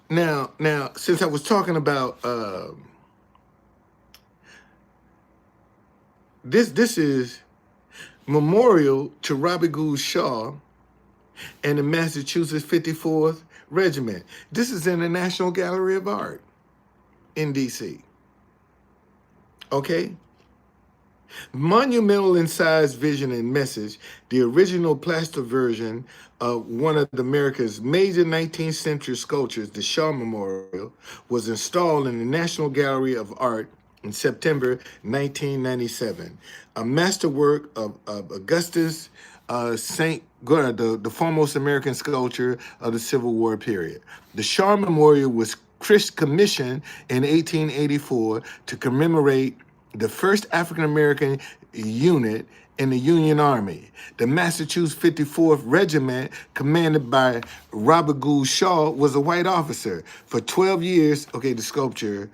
Now, since I was talking about this is memorial to Robert Gould Shaw and the Massachusetts 54th Regiment. This is in the National Gallery of Art in DC. Okay? Monumental in size, vision, and message, the original plaster version of one of America's major 19th century sculptures, the Shaw Memorial, was installed in the National Gallery of Art in September 1997. A masterwork of Augustus St. The foremost American sculptor of the Civil War period. The Shaw Memorial was commissioned in 1884 to commemorate the first African-American unit in the Union Army. The Massachusetts 54th Regiment, commanded by Robert Gould Shaw, was a white officer. For 12 years, okay, the sculpture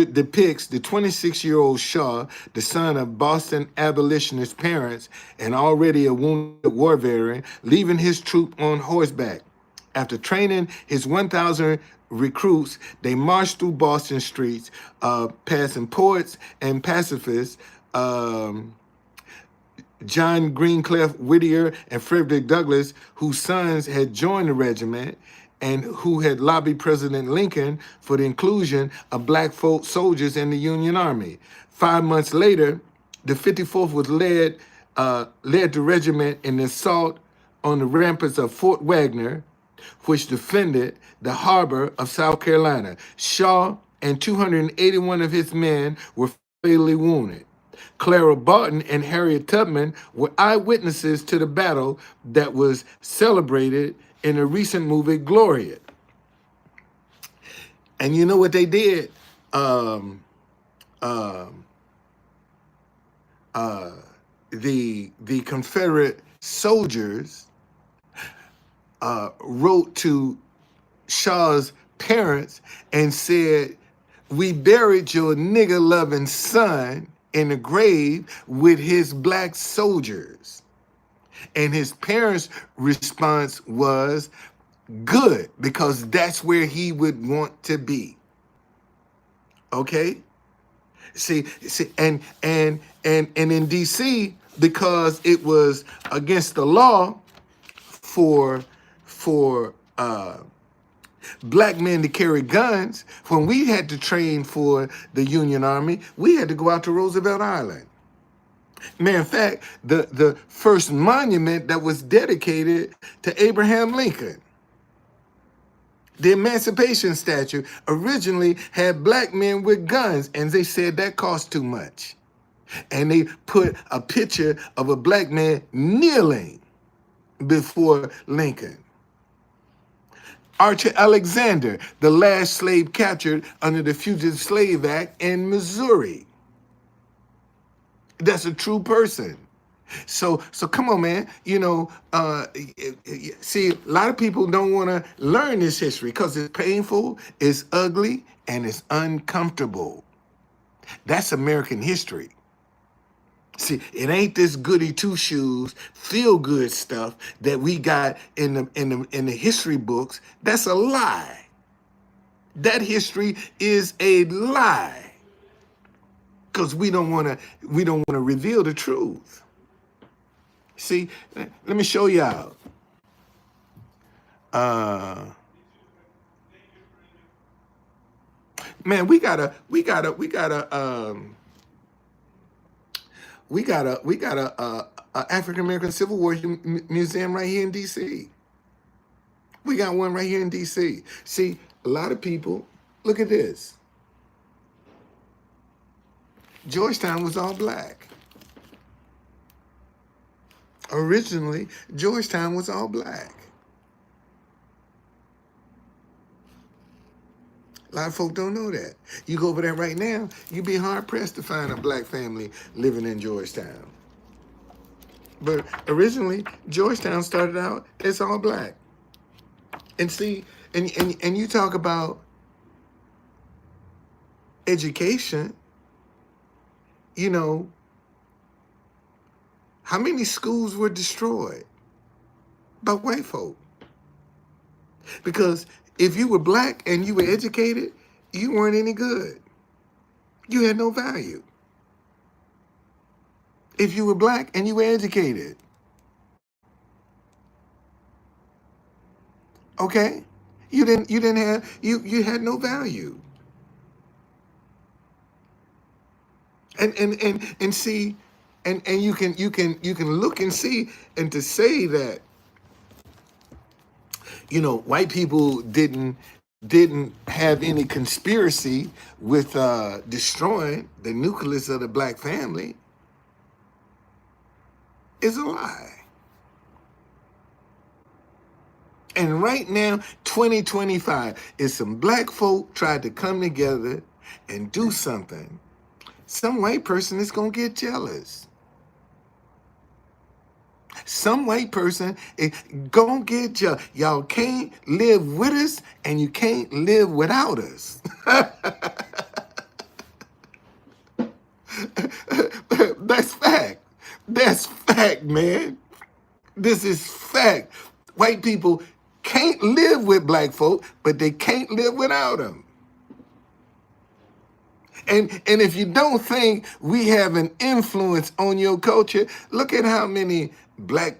depicts the 26-year-old Shaw, the son of Boston abolitionist parents and already a wounded war veteran, leaving his troop on horseback. After training his 1,000 recruits, they marched through Boston streets, passing poets and pacifists, John Greencliffe Whittier and Frederick Douglass, whose sons had joined the regiment and who had lobbied President Lincoln for the inclusion of black soldiers in the Union Army. 5 months later, the 54th was led the regiment in the assault on the ramparts of Fort Wagner, which defended the harbor of South Carolina. Shaw and 281 of his men were fatally wounded. Clara Barton and Harriet Tubman were eyewitnesses to the battle that was celebrated in the recent movie Gloria. And you know what they did? The Confederate soldiers wrote to Shaw's parents and said, "We buried your nigger-loving son in the grave with his black soldiers." And his parents' response was, "Good, because that's where he would want to be." Okay? See, and in DC, because it was against the law for black men to carry guns, when we had to train for the Union Army, we had to go out to Roosevelt Island. Matter of fact, the first monument that was dedicated to Abraham Lincoln, the Emancipation Statue, originally had black men with guns, and they said that cost too much. And they put a picture of a black man kneeling before Lincoln. Archer Alexander, the last slave captured under the Fugitive Slave Act in Missouri. That's a true person. So come on, man. You know, see, a lot of people don't want to learn this history because it's painful, it's ugly, and it's uncomfortable. That's American history. See, it ain't this goody two shoes, feel good stuff that we got in the history books. That's a lie. That history is a lie. Because we don't want to reveal the truth. See, let me show y'all. Man, we got a African American Civil War museum right here in DC. We got one right here in DC. See, a lot of people, look at this. Georgetown was all black. Originally, Georgetown was all black. A lot of folk don't know that. You go over there right now, you'd be hard pressed to find a black family living in Georgetown. But originally, Georgetown started out as all black. And see, and you talk about education, you know, how many schools were destroyed by white folk? Because if you were black and you were educated, you weren't any good. You had no value. If you were black and you were educated, okay, you had no value. And see, and you can look and see, and to say that, white people didn't have any conspiracy with destroying the nucleus of the black family is a lie. And right now, 2025, is some black folk tried to come together and do something. Some white person is going to get jealous. Some white person is going to get jealous. Y'all can't live with us and you can't live without us. That's fact. That's fact, man. This is fact. White people can't live with black folk, but they can't live without them. And if you don't think we have an influence on your culture, look at how many black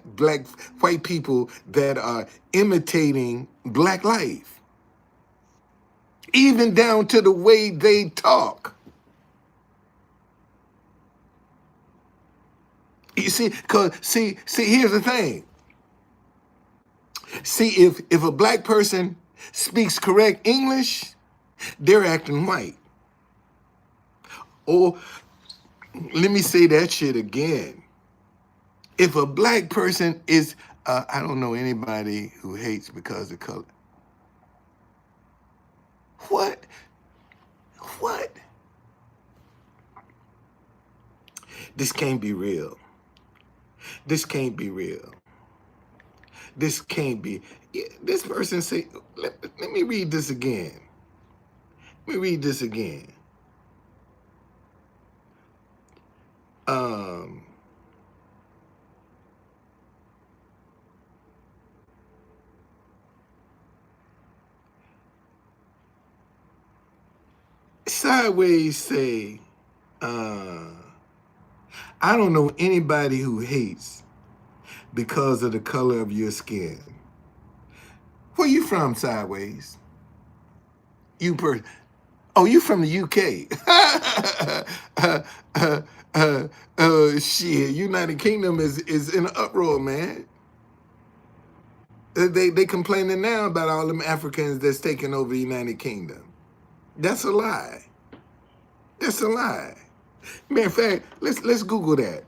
white people that are imitating black life, even down to the way they talk. You see, here's the thing. See, if a black person speaks correct English, they're acting white. Or let me say that shit again. If a black person is, I don't know anybody who hates because of color. What? This can't be real. This can't be real. This can't be. This person say, let me read this again. Let me read this again. Sideways say, I don't know anybody who hates because of the color of your skin. Where you from, Sideways? You from the UK. Shit, United Kingdom is in an uproar, man. They complaining now about all them Africans that's taking over the United Kingdom. That's a lie. That's a lie. Matter of fact, let's Google that.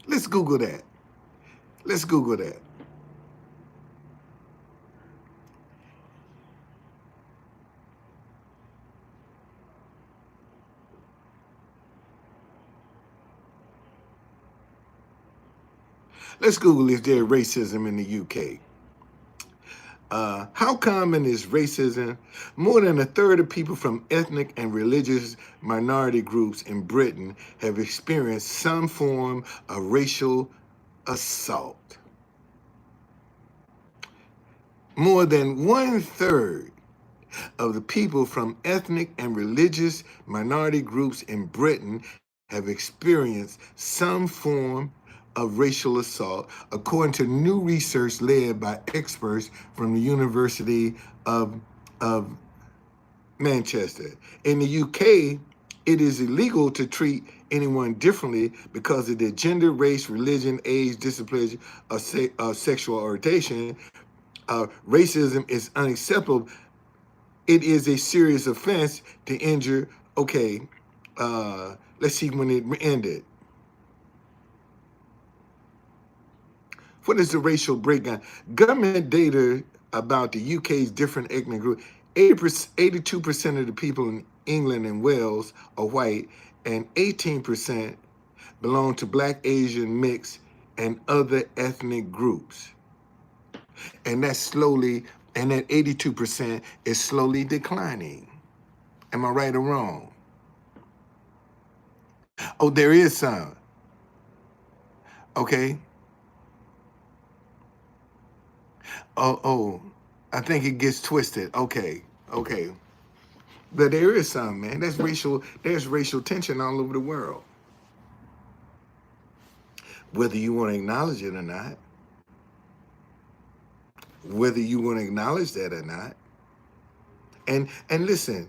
Let's Google that. Let's Google that. Let's Google if there's racism in the UK. How common is racism? More than a third of people from ethnic and religious minority groups in Britain have experienced some form of racial assault. More than 1/3 of the people from ethnic and religious minority groups in Britain have experienced some form of racial assault, according to new research led by experts from the University of Manchester. In the UK, it is illegal to treat anyone differently because of their gender, race, religion, age, discipline, or sexual orientation. Racism is unacceptable. It is a serious offense to injure. Okay, let's see when it ended. What is the racial breakdown? Government data about the UK's different ethnic groups. 82% of the people in England and Wales are white, and 18% belong to Black, Asian, mixed, and other ethnic groups. And that 82% is slowly declining. Am I right or wrong? Oh, there is some. Okay. Oh, I think it gets twisted. Okay. But there is some, man. There's racial tension all over the world. Whether you want to acknowledge it or not, whether you want to acknowledge that or not. And listen,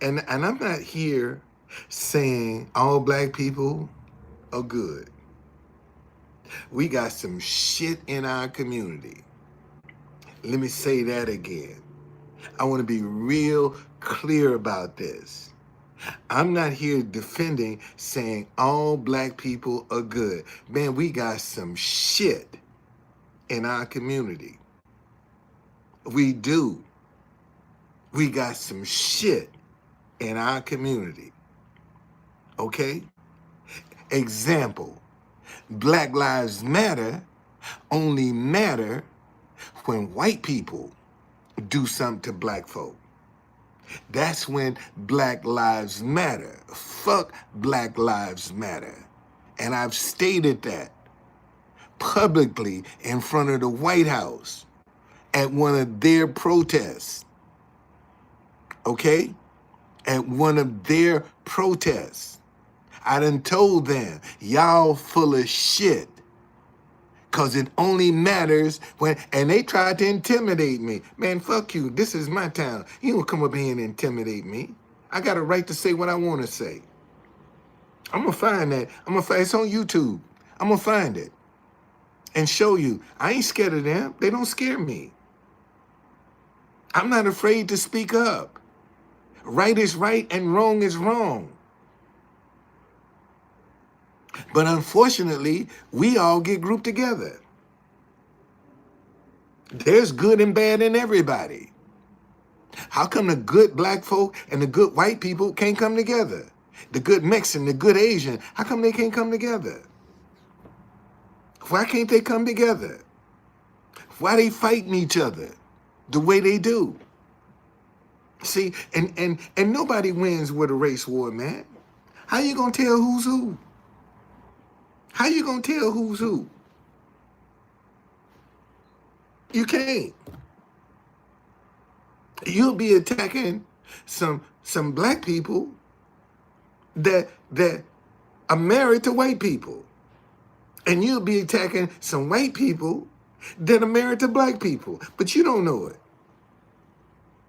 and I'm not here saying all Black people are good. We got some shit in our community. Let me say that again. I want to be real clear about this. I'm not here defending saying all Black people are good. Man, we got some shit in our community. We do. We got some shit in our community. Okay? Example, Black Lives Matter only matter when white people do something to Black folk. That's when Black Lives Matter. Fuck Black Lives Matter. And I've stated that publicly in front of the White House at one of their protests. Okay? At one of their protests. I done told them, y'all full of shit. Cause it only matters when, and they tried to intimidate me. Man, fuck you, this is my town. You don't come up here and intimidate me. I got a right to say what I want to say. I'm gonna find that, it's on YouTube. I'm gonna find it and show you. I ain't scared of them, they don't scare me. I'm not afraid to speak up. Right is right and wrong is wrong. But unfortunately, we all get grouped together. There's good and bad in everybody. How come the good Black folk and the good white people can't come together? The good Mexican, the good Asian, how come they can't come together? Why can't they come together? Why they fighting each other the way they do? See, and nobody wins with a race war, man. How you gonna tell who's who? How you gonna tell who's who? You can't. You'll be attacking some Black people that are married to white people. And you'll be attacking some white people that are married to Black people. But you don't know it.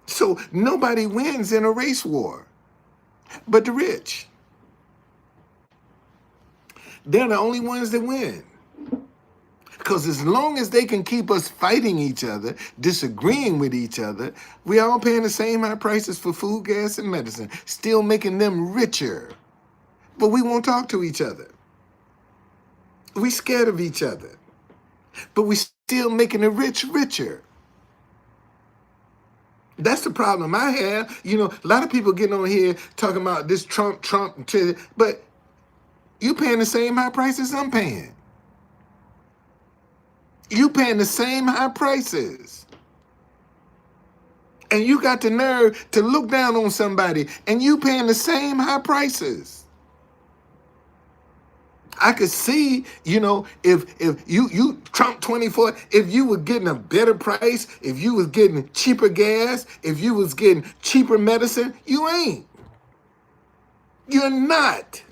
So nobody wins in a race war but the rich. They're the only ones that win. Because as long as they can keep us fighting each other, disagreeing with each other, we all paying the same high prices for food, gas, and medicine, still making them richer. But we won't talk to each other. We scared of each other. But we still making the rich richer. That's the problem I have. You know, a lot of people getting on here talking about this Trump, but you paying the same high prices I'm paying. You paying the same high prices. And you got the nerve to look down on somebody and you paying the same high prices. I could see, you know, if you Trump 24, if you were getting a better price, if you was getting cheaper gas, if you was getting cheaper medicine, you ain't. You're not.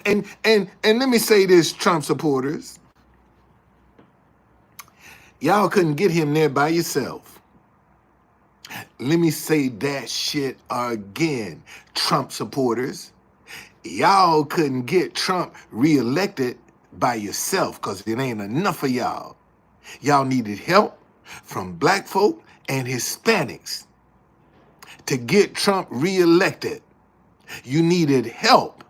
And let me say this, Trump supporters. Y'all couldn't get him there by yourself. Let me say that shit again, Trump supporters. Y'all couldn't get Trump reelected by yourself because it ain't enough of y'all. Y'all needed help from Black folk and Hispanics to get Trump reelected. You needed help.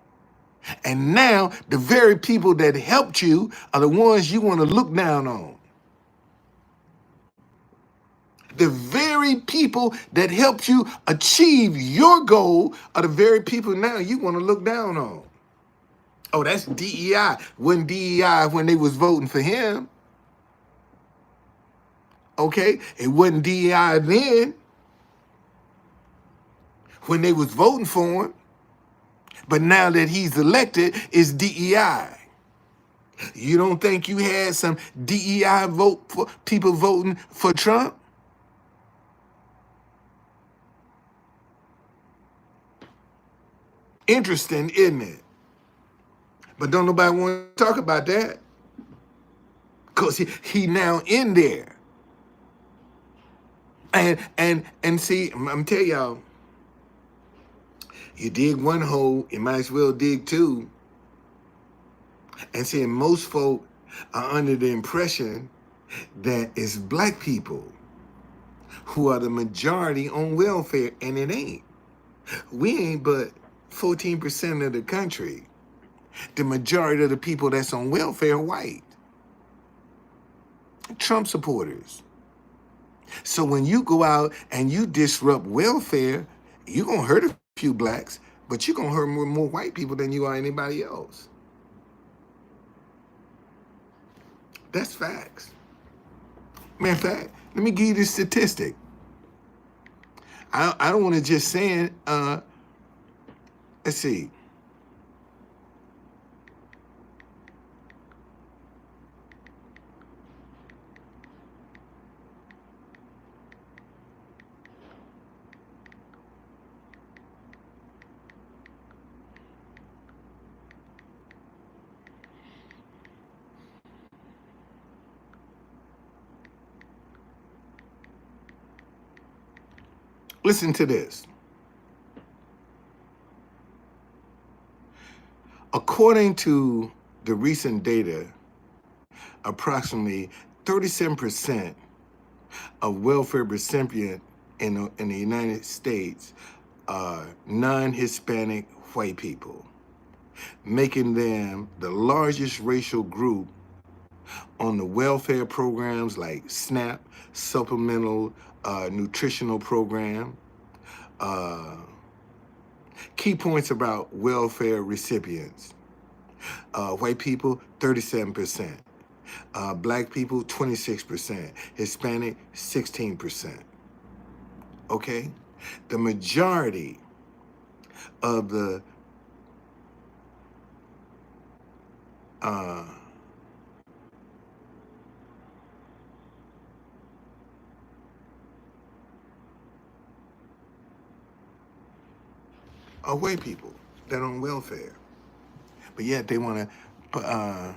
And now the very people that helped you are the ones you want to look down on. The very people that helped you achieve your goal are the very people now you want to look down on. Oh, that's DEI. Wasn't DEI when they was voting for him. Okay? It wasn't DEI then when they was voting for him. But now that he's elected, it's DEI. You don't think you had some DEI vote for people voting for Trump? Interesting, isn't it? But don't nobody want to talk about that. Because he now in there. And see, I'm telling y'all, you dig one hole, you might as well dig two. And see, most folk are under the impression that it's black people who are the majority on welfare, and it ain't. We ain't but 14% of the country. The majority of the people that's on welfare are white. Trump supporters. So when you go out and you disrupt welfare, you're going to hurt a few blacks, but you're going to hurt more white people than you are anybody else. That's facts. Matter of fact, let me give you this statistic. I don't want to just say, let's see. Listen to this. According to the recent data, approximately 37% of welfare recipients in the United States are non-Hispanic white people, making them the largest racial group on the welfare programs like SNAP, Supplemental Nutritional Program. Key points about welfare recipients. White people, 37%. Black people, 26%. Hispanic, 16%. Okay? The majority of the are white people that are on welfare. But yet they want to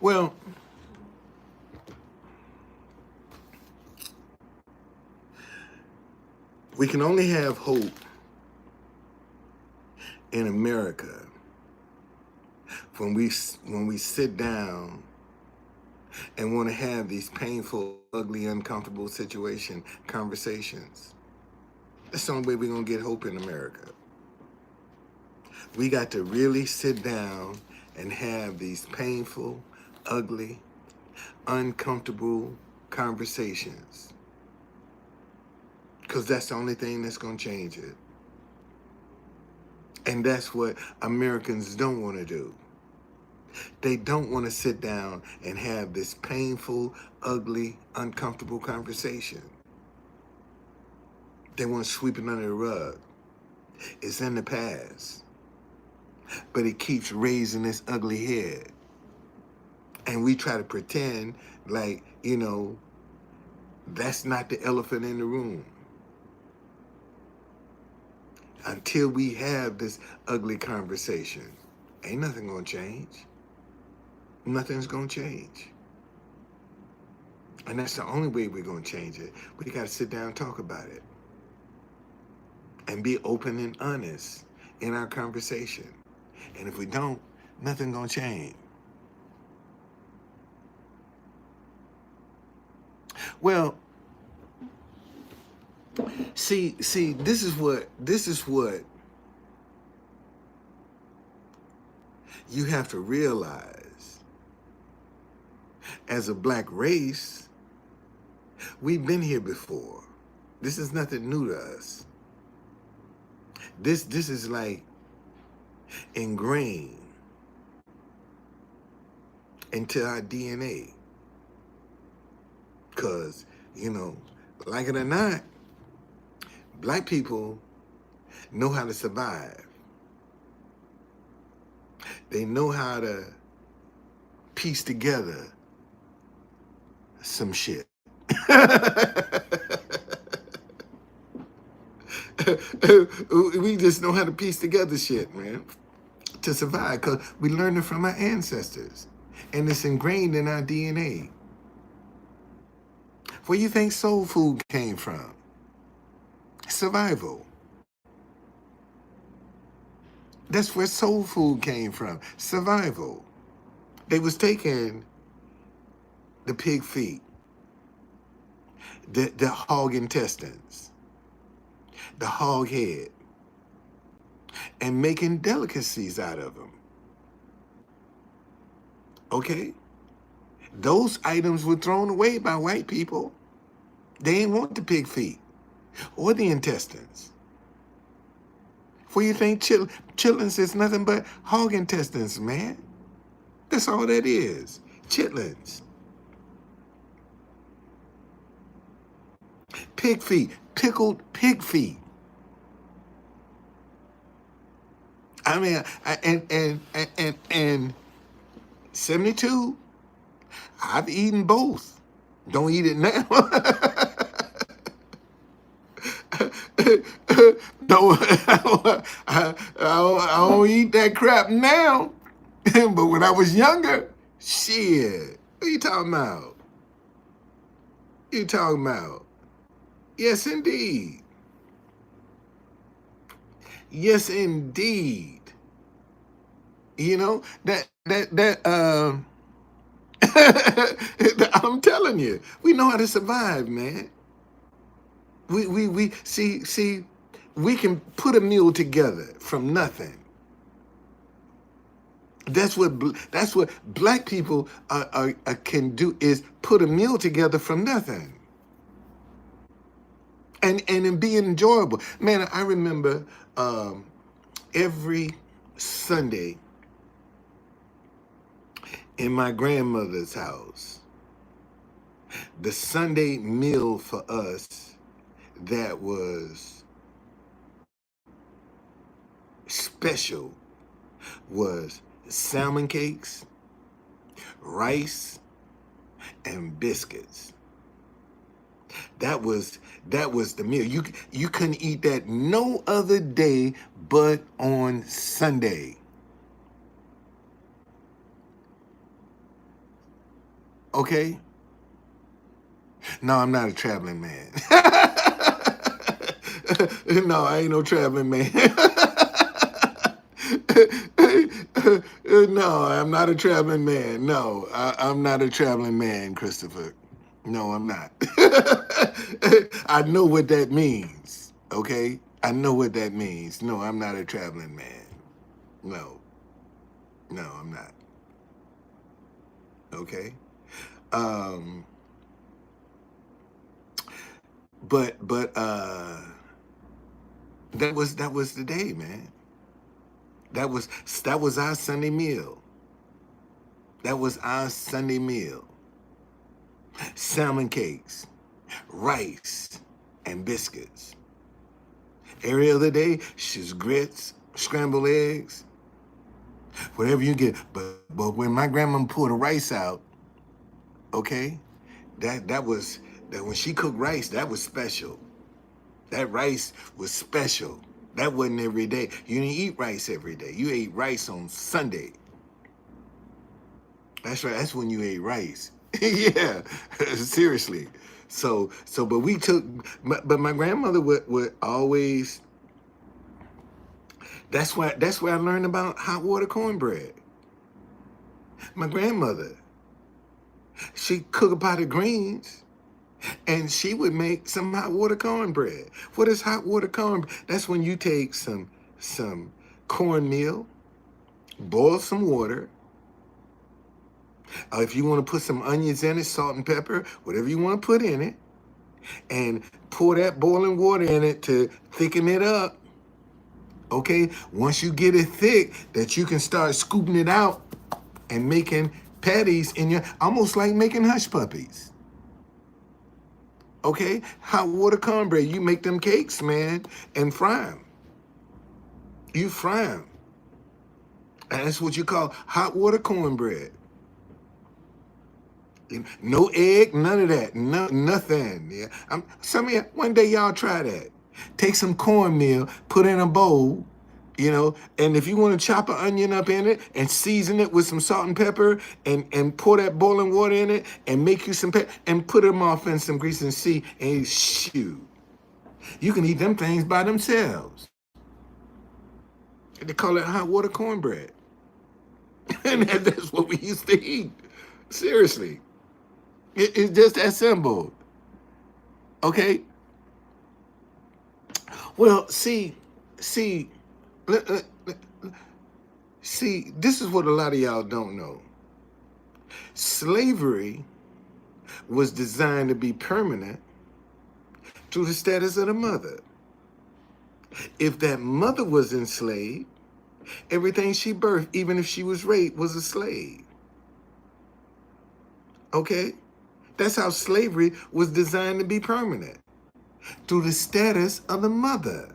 well, we can only have hope in America when we sit down and want to have these painful, ugly, uncomfortable conversations. That's the only way we're going to get hope in America. We got to really sit down and have these painful, ugly, uncomfortable conversations. Because that's the only thing that's going to change it. And that's what Americans don't want to do. They don't want to sit down and have this painful, ugly, uncomfortable conversation. They want to sweep it under the rug. It's in the past. But it keeps raising its ugly head. And we try to pretend like, that's not the elephant in the room. Until we have this ugly conversation, ain't nothing gonna change. Nothing's gonna change. And that's the only way we're gonna change it. We gotta sit down and talk about it. And be open and honest in our conversation. And if we don't, nothing's gonna change. Well, see, this is what you have to realize, as a black race, we've been here before. This is nothing new to us. This is like ingrained into our DNA. Because, like it or not, black people know how to survive. They know how to piece together some shit. We just know how to piece together shit, man, to survive, because we learned it from our ancestors. And it's ingrained in our DNA. Where you think soul food came from? Survival. That's where soul food came from. Survival. They was taking the pig feet, the hog intestines, the hog head, and making delicacies out of them. Okay? Those items were thrown away by white people. They didn't want the pig feet or the intestines. Where you think chitlins is nothing but hog intestines, man? That's all that is. Chitlins. Pig feet. Pickled pig feet. I mean, and 72, I've eaten both. Don't eat it now. No, I don't eat that crap now. But when I was younger, shit. What you talking about? You talking about? Yes, indeed. Yes, indeed. I'm telling you, we know how to survive, man. We see, we can put a meal together from nothing. That's what black people can do, is put a meal together from nothing. And it be enjoyable. Man, I remember every Sunday in my grandmother's house, the Sunday meal for us that was special was salmon cakes, rice, and biscuits. That was the meal. You couldn't eat that no other day but on Sunday. Okay? No, I'm not a traveling man. No, I ain't no traveling man. No, I'm not a traveling man. No, I'm not a traveling man, Christopher. No, I'm not. I know what that means, okay? I know what that means. No, I'm not a traveling man. No, I'm not. Okay? But that was the day, man. That was our Sunday meal. That was our Sunday meal. Salmon cakes, rice, and biscuits. Every other day, she's grits, scrambled eggs, whatever you get. But when my grandma pulled the rice out, okay, that was when she cooked rice, that was special. That rice was special. That wasn't every day. You didn't eat rice every day. You ate rice on Sunday. That's right. That's when you ate rice. Yeah, seriously. But we took. But my grandmother would always. That's where I learned about hot water cornbread. My grandmother, she'd cook a pot of greens, and she would make some hot water cornbread. What is hot water cornbread? That's when you take some cornmeal, boil some water. If you want to put some onions in it, salt and pepper, whatever you want to put in it, and pour that boiling water in it to thicken it up. Okay, once you get it thick, that you can start scooping it out and making patties in your, almost like making hush puppies. Okay, hot water cornbread, you make them cakes, man, and fry them. You fry them. And that's what you call hot water cornbread. No egg, none of that, nothing. Yeah, one day y'all try that. Take some cornmeal, put in a bowl, and if you want to chop an onion up in it and season it with some salt and pepper and pour that boiling water in it and make you some pepper and put them off in some grease and see, and shoot, you can eat them things by themselves. They call it hot water cornbread. And that's what we used to eat. Seriously. It's just that simple. Okay? Well, see, this is what a lot of y'all don't know. Slavery was designed to be permanent through the status of the mother. If that mother was enslaved, everything she birthed, even if she was raped, was a slave. Okay? That's how slavery was designed to be permanent, through the status of the mother.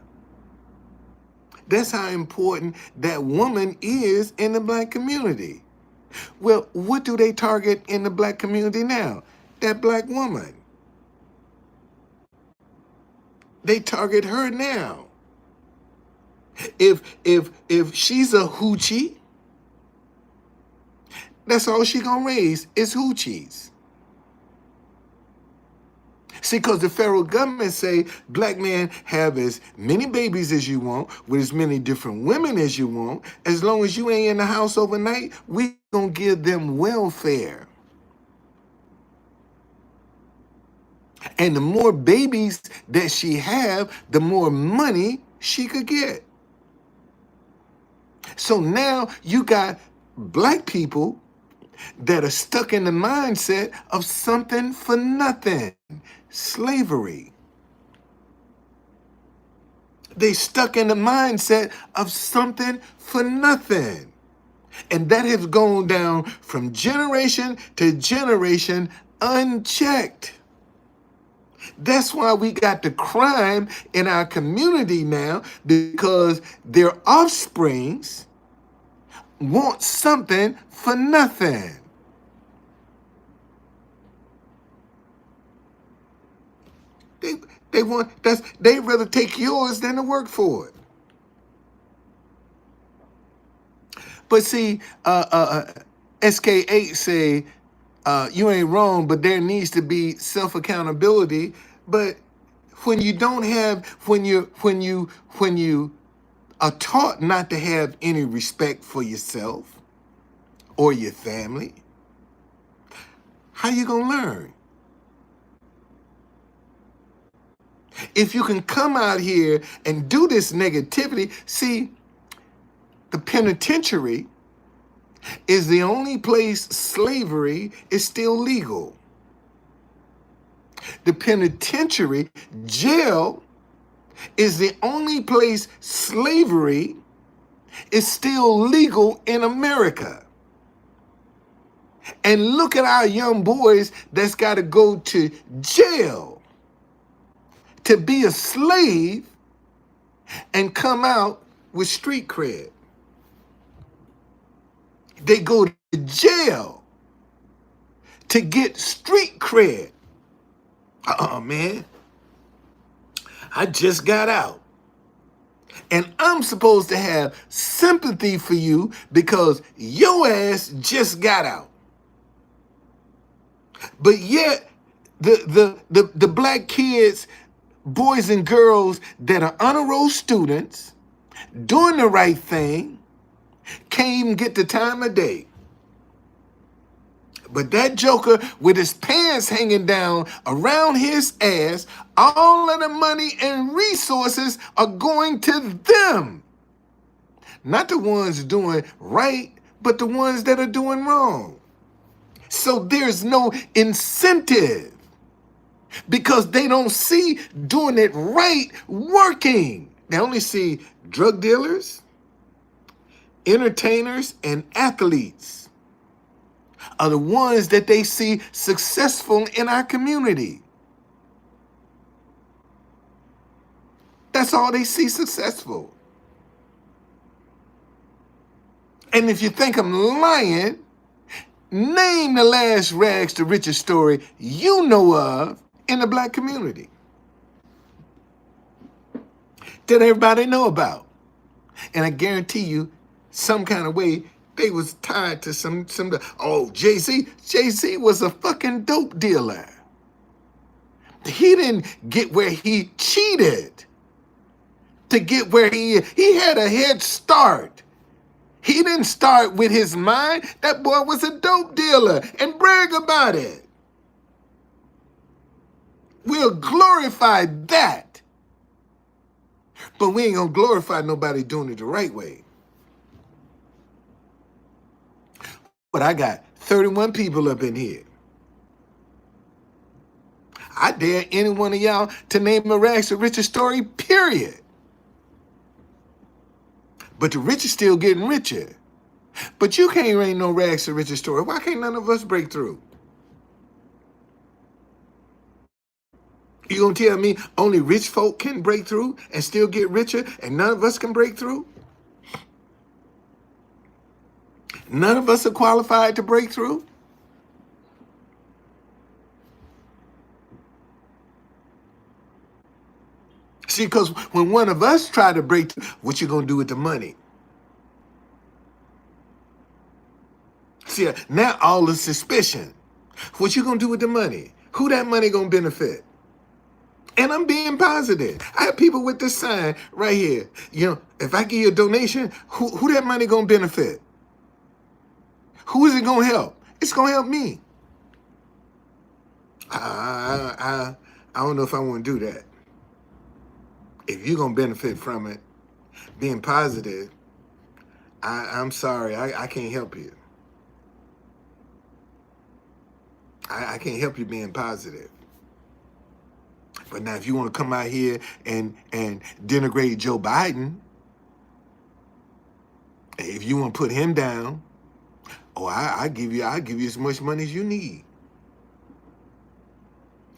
That's how important that woman is in the black community. Well, what do they target in the black community now? That black woman. They target her now. If she's a hoochie, that's all she gonna raise is hoochies. See, because the federal government say, black men, have as many babies as you want, with as many different women as you want. As long as you ain't in the house overnight, we gonna give them welfare. And the more babies that she have, the more money she could get. So now you got black people that are stuck in the mindset of something for nothing. Slavery. They stuck in the mindset of something for nothing. And that has gone down from generation to generation unchecked. That's why we got the crime in our community now, because their offsprings want something for nothing. They'd rather take yours than to work for it. But see, SK8 say, you ain't wrong, but there needs to be self-accountability. But when you don't have, when you are taught not to have any respect for yourself or your family, how you gonna learn? If you can come out here and do this negativity, see, the penitentiary is the only place slavery is still legal. The penitentiary, jail, is the only place slavery is still legal in America. And look at our young boys that's got to go to jail to be a slave and come out with street cred. They go to jail to get street cred. Man, I just got out. And I'm supposed to have sympathy for you because your ass just got out. But yet, the black kids, boys and girls that are honor roll students, doing the right thing, can't even get the time of day. But that joker with his pants hanging down around his ass, all of the money and resources are going to them. Not the ones doing right, but the ones that are doing wrong. So there's no incentive because they don't see doing it right working. They only see drug dealers, entertainers, and athletes are the ones that they see successful in our community. That's all they see successful. And if you think I'm lying, name the last rags to riches story you know of in the black community that everybody know about. And I guarantee you, some kind of way, they was tied to some Jay-Z. Jay-Z was a fucking dope dealer. He didn't get where he cheated to get where he had a head start. He didn't start with his mind. That boy was a dope dealer and brag about it. We'll glorify that. But we ain't gonna glorify nobody doing it the right way. But I got 31 people up in here. I dare any one of y'all to name a rags to riches story, period. But the rich is still getting richer. But you can't read no rags to riches story. Why can't none of us break through? You gonna tell me only rich folk can break through and still get richer and none of us can break through? None of us are qualified to break through? See, because when one of us try to break through, what you gonna do with the money? See, now all the suspicion. What you gonna do with the money? Who that money gonna benefit? And I'm being positive. I have people with this sign right here. You know, if I give you a donation, who that money gonna benefit? Who is it gonna help? It's gonna help me. I don't know if I want to do that. If you're gonna benefit from it, being positive, I'm sorry, I can't help you. I can't help you being positive. But now if you want to come out here and denigrate Joe Biden, if you want to put him down, I give you as much money as you need.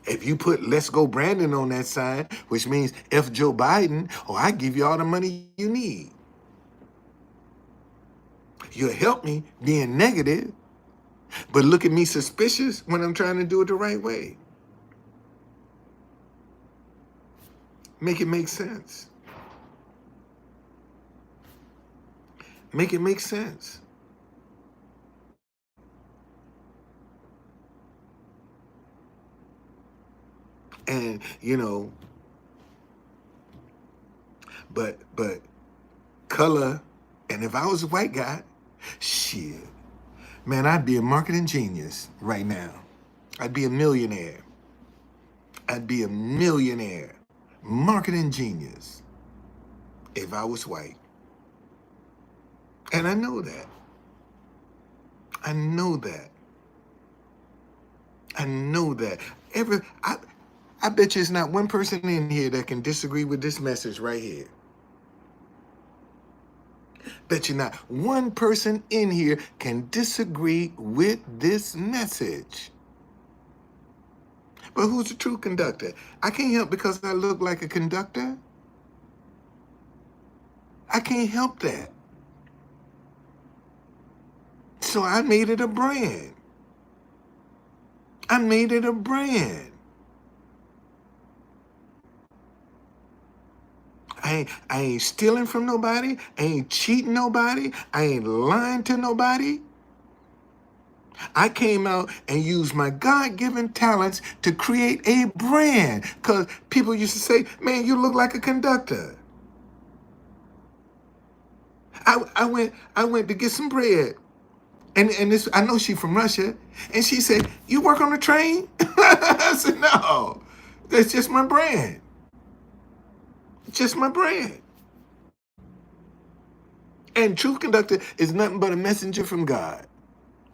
If you put Let's Go Brandon on that sign, which means F Joe Biden, I give you all the money you need. You'll help me being negative, but look at me suspicious when I'm trying to do it the right way. Make it make sense. Make it make sense. And, but color, and if I was a white guy, shit, man, I'd be a marketing genius right now. I'd be a millionaire. Marketing genius if I was white. And I know that. I bet you there's not one person in here that can disagree with this message right here. Bet you not one person in here can disagree with this message. But who's the true conductor? I can't help because I look like a conductor. I can't help that. So I made it a brand. I ain't stealing from nobody. I ain't cheating nobody. I ain't lying to nobody. I came out and used my God-given talents to create a brand. Because people used to say, man, you look like a conductor. I went to get some bread. And this, I know she's from Russia. And she said, you work on the train? I said, no, that's just my brand. Just my brand. And truth conductor is nothing but a messenger from God.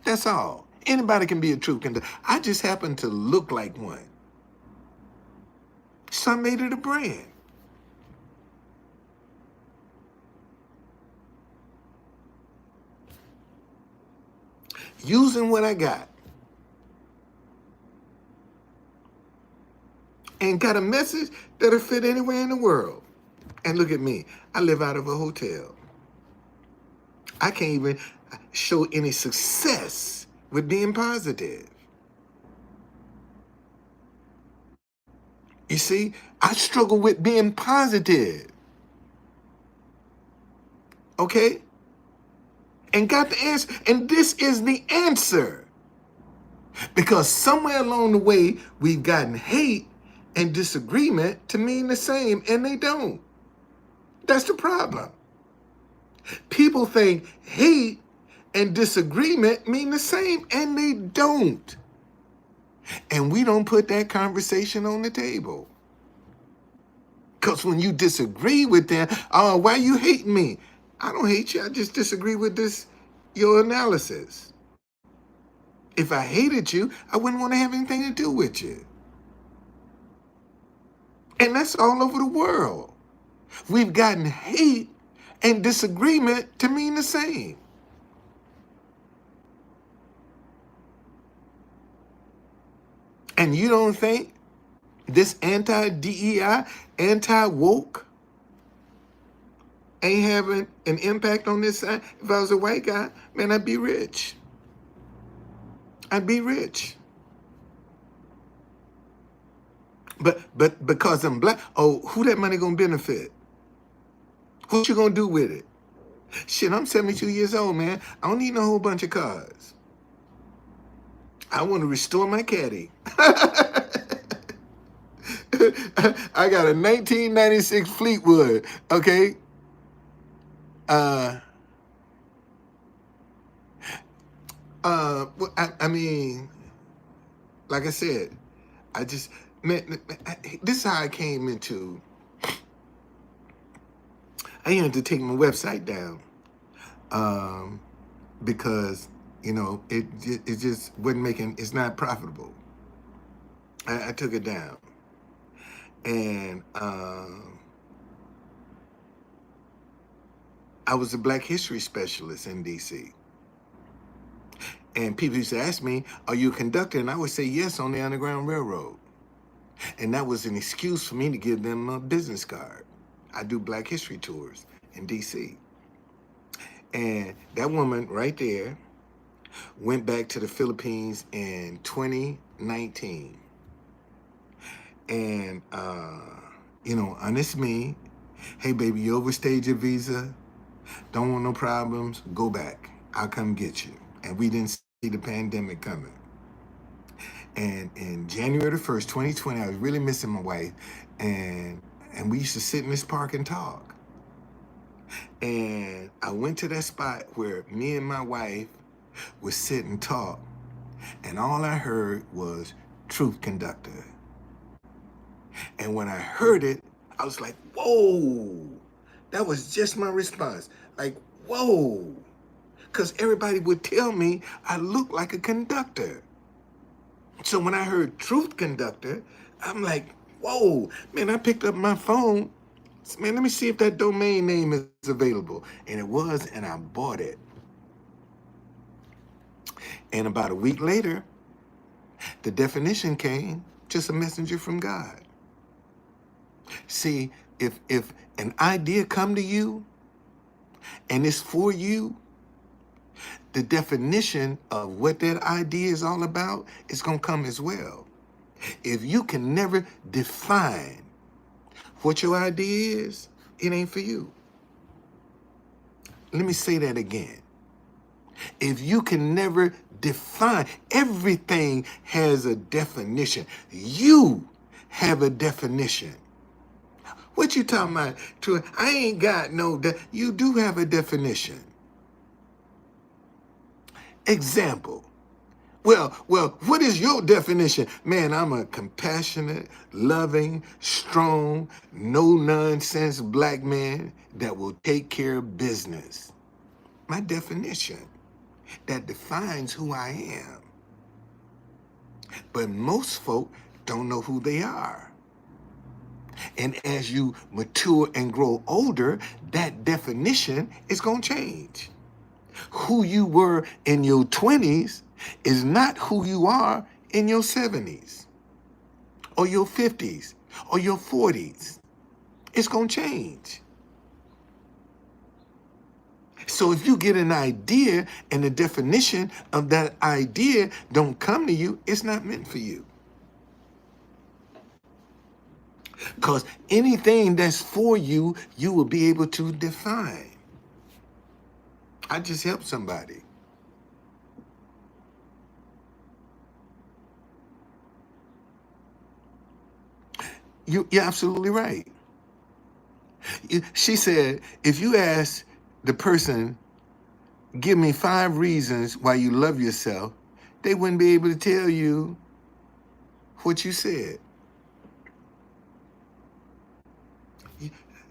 That's all. Anybody can be a truth conductor. I just happen to look like one. So I made it a brand. Using what I got. And got a message that'll fit anywhere in the world. And look at me. I live out of a hotel. I can't even show any success with being positive. You see, I struggle with being positive. Okay? And got the answer. And this is the answer. Because somewhere along the way, we've gotten hate and disagreement to mean the same, and they don't. That's the problem. People think hate and disagreement mean the same, and they don't. And we don't put that conversation on the table. Because when you disagree with them, oh, why you hating me? I don't hate you. I just disagree with your analysis. If I hated you, I wouldn't want to have anything to do with you. And that's all over the world. We've gotten hate and disagreement to mean the same. And you don't think this anti-DEI, anti-woke ain't having an impact on this side? If I was a white guy, man, I'd be rich. I'd be rich. But because I'm black, oh, who that money gonna benefit? What you gonna do with it? Shit, I'm 72 years old, man. I don't need no whole bunch of cars. I want to restore my caddy. I got a 1996 Fleetwood, okay? I mean, like I said, man, this is how I came into, I had to take my website down because, you know, it just wasn't making, it's not profitable. I took it down. And I was a Black History specialist in DC. And people used to ask me, are you a conductor? And I would say yes, on the Underground Railroad. And that was an excuse for me to give them a business card. I do Black History tours in DC. And that woman right there went back to the Philippines in 2019. And, you know, honest me, hey, baby, you overstayed your visa. Don't want no problems. Go back. I'll come get you. And we didn't see the pandemic coming. And in January the 1st, 2020, I was really missing my wife. And we used to sit in this park and talk. And I went to that spot where me and my wife would sit and talk. And all I heard was truth conductor. And when I heard it, I was like, whoa. That was just my response. Like, whoa. Because everybody would tell me I look like a conductor. So when I heard truth conductor, I'm like, whoa. Man, I picked up my phone. Man, let me see if that domain name is available. And it was, and I bought it. And about a week later, the definition came, just a messenger from God. See, if an idea come to you and it's for you, the definition of what that idea is all about is going to come as well. If you can never define what your idea is, it ain't for you. Let me say that again. If you can never define, everything has a definition. You have a definition. What you talking about? I ain't got no, you do have a definition. Example. Well, what is your definition? Man, I'm a compassionate, loving, strong, no-nonsense black man that will take care of business. my definition that defines who I am. But most folk don't know who they are. And as you mature and grow older, that definition is going to change. Who you were in your 20s is not who you are in your 70s or your 50s or your 40s. It's going to change. So if you get an idea and the definition of that idea don't come to you, it's not meant for you. Because anything that's for you, you will be able to define. I just helped somebody. You're absolutely right. She said, if you ask the person, give me 5 reasons why you love yourself, they wouldn't be able to tell you what you said.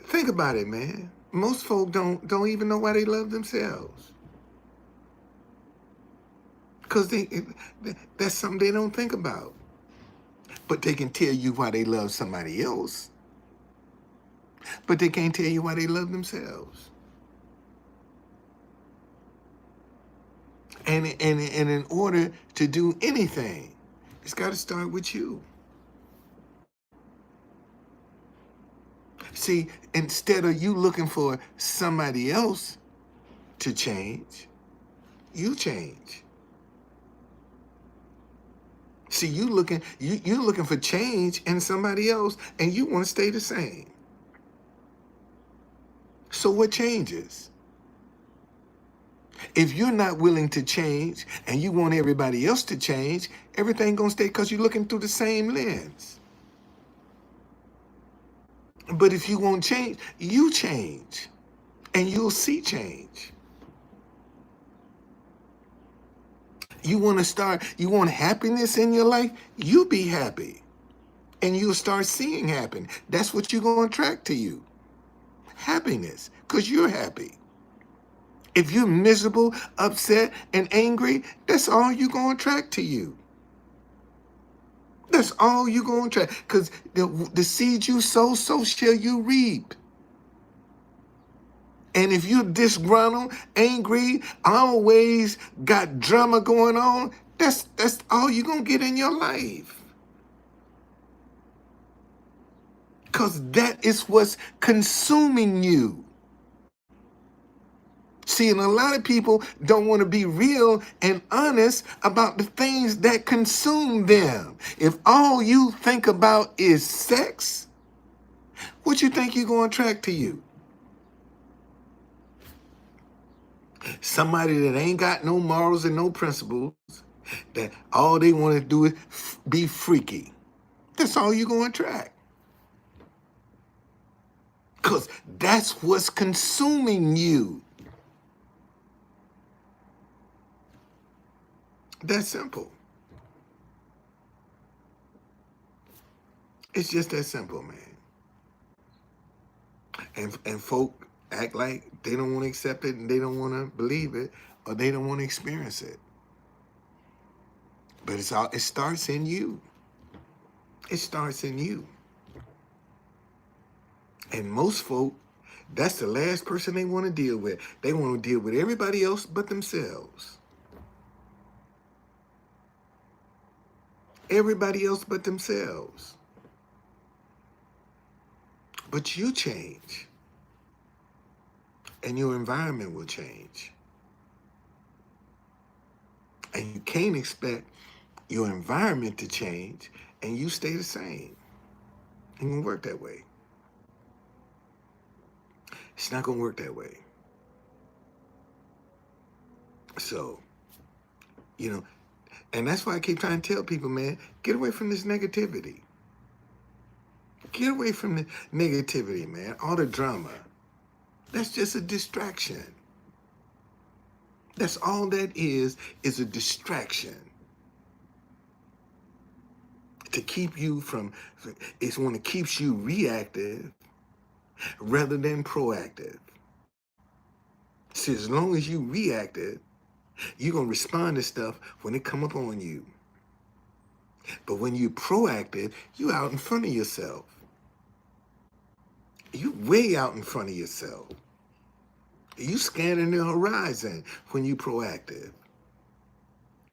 Think about it, man. Most folk don't even know why they love themselves. Because that's something they don't think about. But they can tell you why they love somebody else. But they can't tell you why they love themselves. And in order to do anything, it's got to start with you. See, instead of you looking for somebody else to change, you change. See, you're looking for change in somebody else, and you want to stay the same. So what changes? If you're not willing to change and you want everybody else to change, everything gonna stay because you're looking through the same lens. But if you won't change, you change, and you'll see change. You want happiness in your life? You be happy, and you'll start seeing happiness. That's what you're gonna attract to you. Happiness, because you're happy. If you're miserable, upset, and angry, that's all you're going to attract to you. That's all you're going to attract. Because the seed you sow, so shall you reap. And if you're disgruntled, angry, always got drama going on, that's all you're going to get in your life. Because that is what's consuming you. See, and a lot of people don't want to be real and honest about the things that consume them. If all you think about is sex, what you think you're going to attract to you? Somebody that ain't got no morals and no principles, that all they want to do is be freaky. That's all you're going to attract. Because that's what's consuming you. That's simple. It's just that simple, man. And folk act like they don't want to accept it and they don't want to believe it or they don't want to experience it. But it starts in you. It starts in you. And most folk, that's the last person they want to deal with. They want to deal with everybody else but themselves. Everybody else but themselves. But you change. And your environment will change. And you can't expect your environment to change and you stay the same. It won't work that way. It's not going to work that way. So, and that's why I keep trying to tell people, man, get away from this negativity. Get away from the negativity, man. All the drama. That's just a distraction. That's all that is a distraction. To keep you from, it's one that keeps you reactive rather than proactive. See, as long as you reactive, you're going to respond to stuff when it come up on you. But when you're proactive, you out in front of yourself. You way out in front of yourself. You scanning the horizon when you're proactive.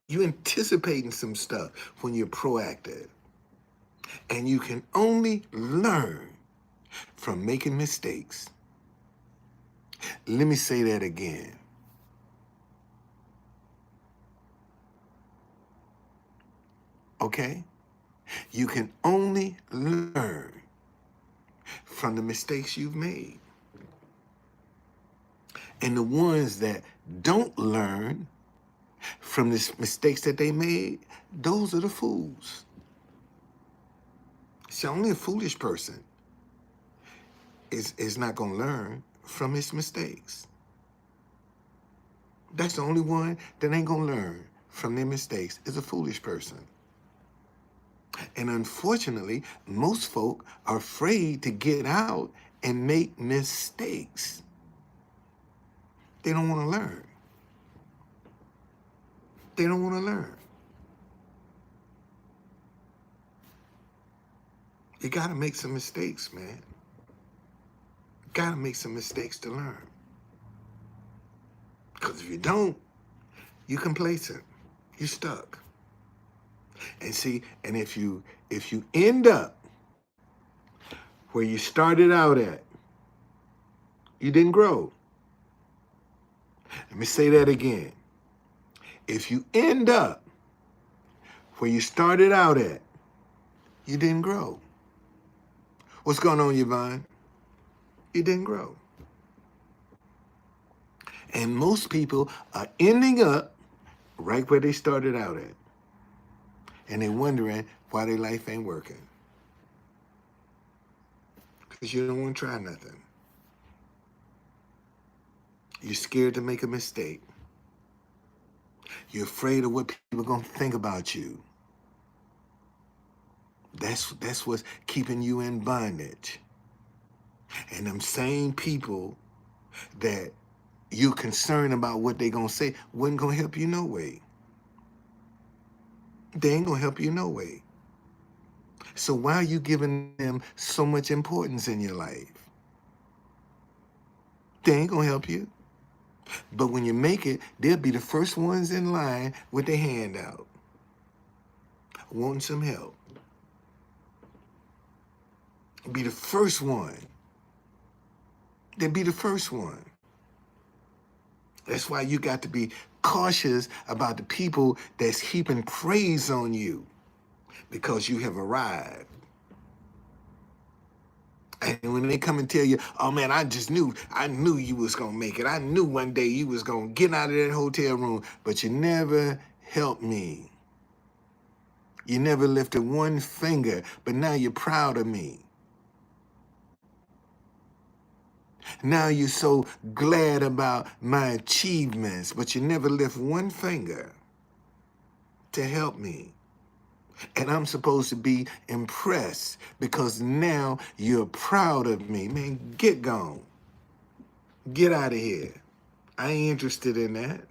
You anticipating some stuff when you're proactive. And you can only learn from making mistakes. Let me say that again. Okay? You can only learn from the mistakes you've made. And the ones that don't learn from the mistakes that they made, those are the fools. See, only a foolish person is not going to learn from his mistakes. That's the only one that ain't going to learn from their mistakes, is a foolish person. And unfortunately, most folk are afraid to get out and make mistakes. They don't want to learn. They don't want to learn. You got to make some mistakes, man. Got to make some mistakes to learn. Because if you don't, you're complacent. You're stuck. And see, and if you end up where you started out at, you didn't grow. Let me say that again. If you end up where you started out at, you didn't grow. What's going on, Yvonne? You didn't grow. And most people are ending up right where they started out at. And they're wondering why their life ain't working. Because you don't want to try nothing. You're scared to make a mistake. You're afraid of what people are going to think about you. That's what's keeping you in bondage. And them same people that you're concerned about what they're going to say wasn't going to help you no way. They ain't going to help you no way. So why are you giving them so much importance in your life? They ain't going to help you. But when you make it, they'll be the first ones in line with their hand out, wanting some help. Be the first one. They'll be the first one. That's why you got to be cautious about the people that's heaping praise on you because you have arrived. And when they come and tell you, oh man, I knew you was gonna make it. I knew one day you was gonna get out of that hotel room, but you never helped me. You never lifted one finger, but now you're proud of me. Now you're so glad about my achievements, but you never lift one finger to help me. And I'm supposed to be impressed because now you're proud of me. Man, get gone. Get out of here. I ain't interested in that.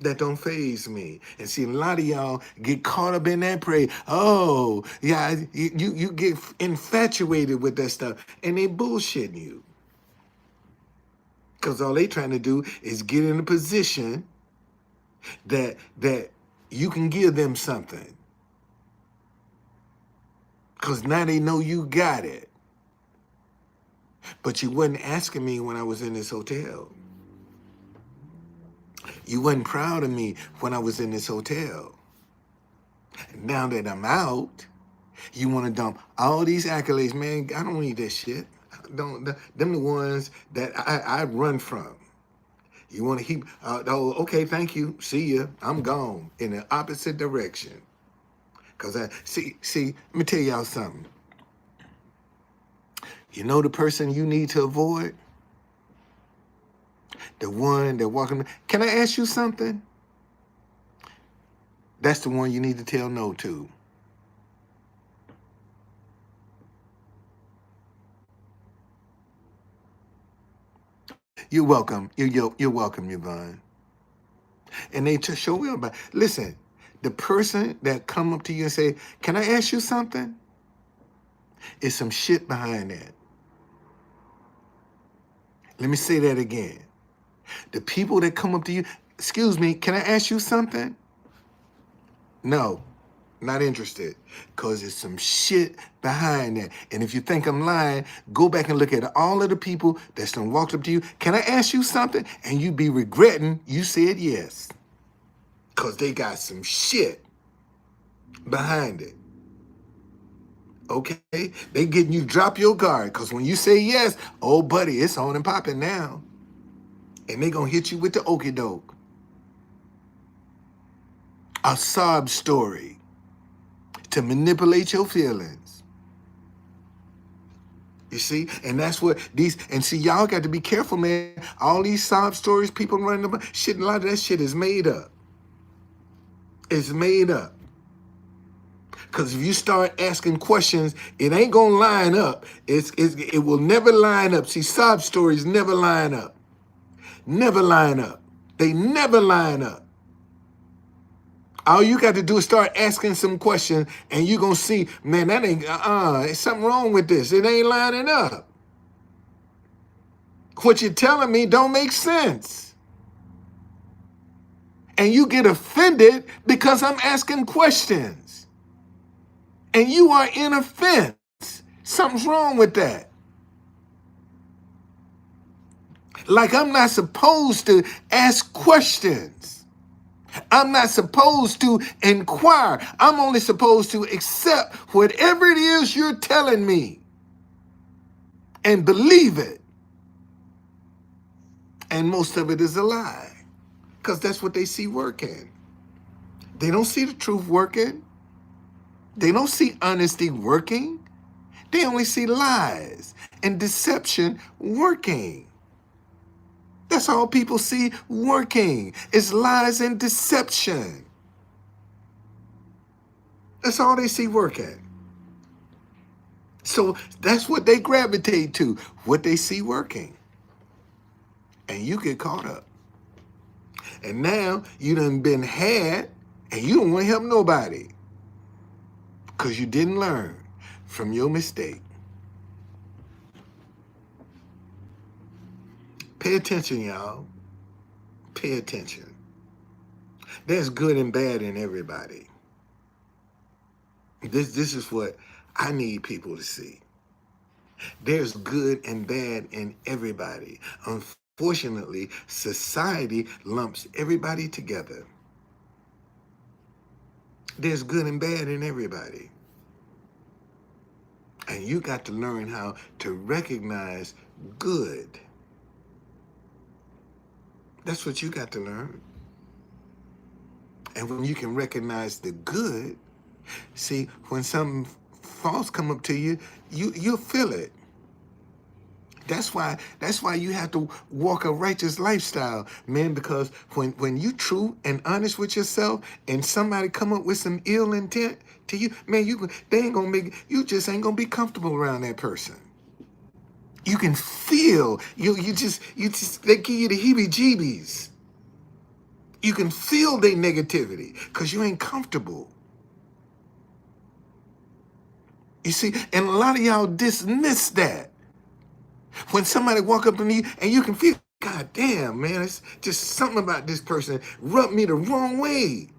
That don't faze me. And see, a lot of y'all get caught up in that praise. Oh, yeah, you get infatuated with that stuff, and they bullshitting you. Because all they trying to do is get in a position that you can give them something. Because now they know you got it. But you wasn't asking me when I was in this hotel. You wasn't proud of me when I was in this hotel. Now that I'm out, you want to dump all these accolades. Man, I don't need that shit. Them the ones that I run from. You want to keep, oh, okay, thank you. See ya. I'm gone in the opposite direction. Because see, let me tell y'all something. You know the person you need to avoid? The one that walking. Can I ask you something? That's the one you need to tell no to. You're welcome. You're welcome, Yvonne. And they just show will. But listen, the person that come up to you and say, "Can I ask you something?" is some shit behind that. Let me say that again. The people that come up to you, "Excuse me, can I ask you something?" No, not interested. Because there's some shit behind that. And if you think I'm lying, go back and look at all of the people that's done walked up to you. "Can I ask you something?" And you be regretting you said yes. Because they got some shit behind it. Okay? They getting you drop your guard. Because when you say yes, oh, buddy, it's on and popping now. And they going to hit you with the okie doke. A sob story to manipulate your feelings. You see? And that's what these, and see, y'all got to be careful, man. All these sob stories, people running about, shit, a lot of that shit is made up. It's made up. Because if you start asking questions, it ain't going to line up. It will never line up. See, sob stories never line up. Never line up. They never line up. All you got to do is start asking some questions, and you're going to see, man, that ain't, there's something wrong with this. It ain't lining up. What you're telling me don't make sense. And you get offended because I'm asking questions. And you are in offense. Something's wrong with that. Like I'm not supposed to ask questions. I'm not supposed to inquire. I'm only supposed to accept whatever it is you're telling me and believe it. And most of it is a lie, because that's what they see working. They don't see the truth working. They don't see honesty working. They only see lies and deception working. That's all people see working, is lies and deception. That's all they see working. So that's what they gravitate to, what they see working. And you get caught up. And now you done been had, and you don't want to help nobody because you didn't learn from your mistake. Pay attention, y'all. Pay attention. There's good and bad in everybody. This is what I need people to see. There's good and bad in everybody. Unfortunately, society lumps everybody together. There's good and bad in everybody. And you got to learn how to recognize good. That's what you got to learn. And when you can recognize the good, see, when something false come up to you, you'll feel it. That's why you have to walk a righteous lifestyle, man, because when you true and honest with yourself and somebody come up with some ill intent to you, man, they ain't gonna make, you just ain't gonna be comfortable around that person. You can feel, you just, they give you the heebie-jeebies. You can feel their negativity because you ain't comfortable. You see, and a lot of y'all dismiss that. When somebody walk up to you and you can feel, God damn, man, it's just something about this person rubbed me the wrong way.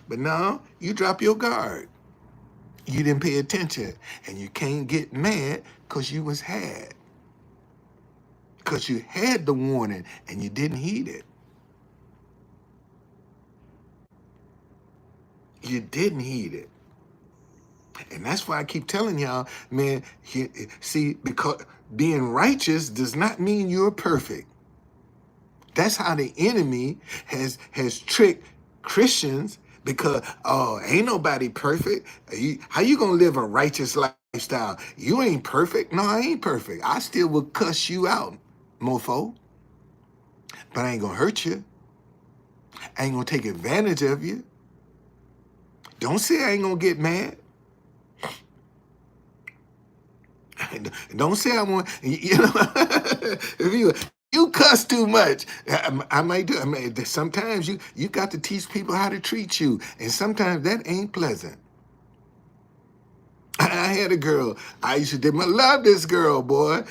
But now you drop your guard. You didn't pay attention, and you can't get mad because you was had. Because you had the warning and you didn't heed it. You didn't heed it. And that's why I keep telling y'all, man, see, because being righteous does not mean you're perfect. That's how the enemy has tricked Christians, because, oh, ain't nobody perfect. How you gonna live a righteous lifestyle? You ain't perfect. No, I ain't perfect. I still will cuss you out, mofo. But I ain't gonna hurt you. I ain't gonna take advantage of you. Don't say I ain't gonna get mad. Don't say I want, you know, if you You cuss too much. I might do. I mean, sometimes you got to teach people how to treat you, and sometimes that ain't pleasant. I had a girl. I used to love this girl, boy.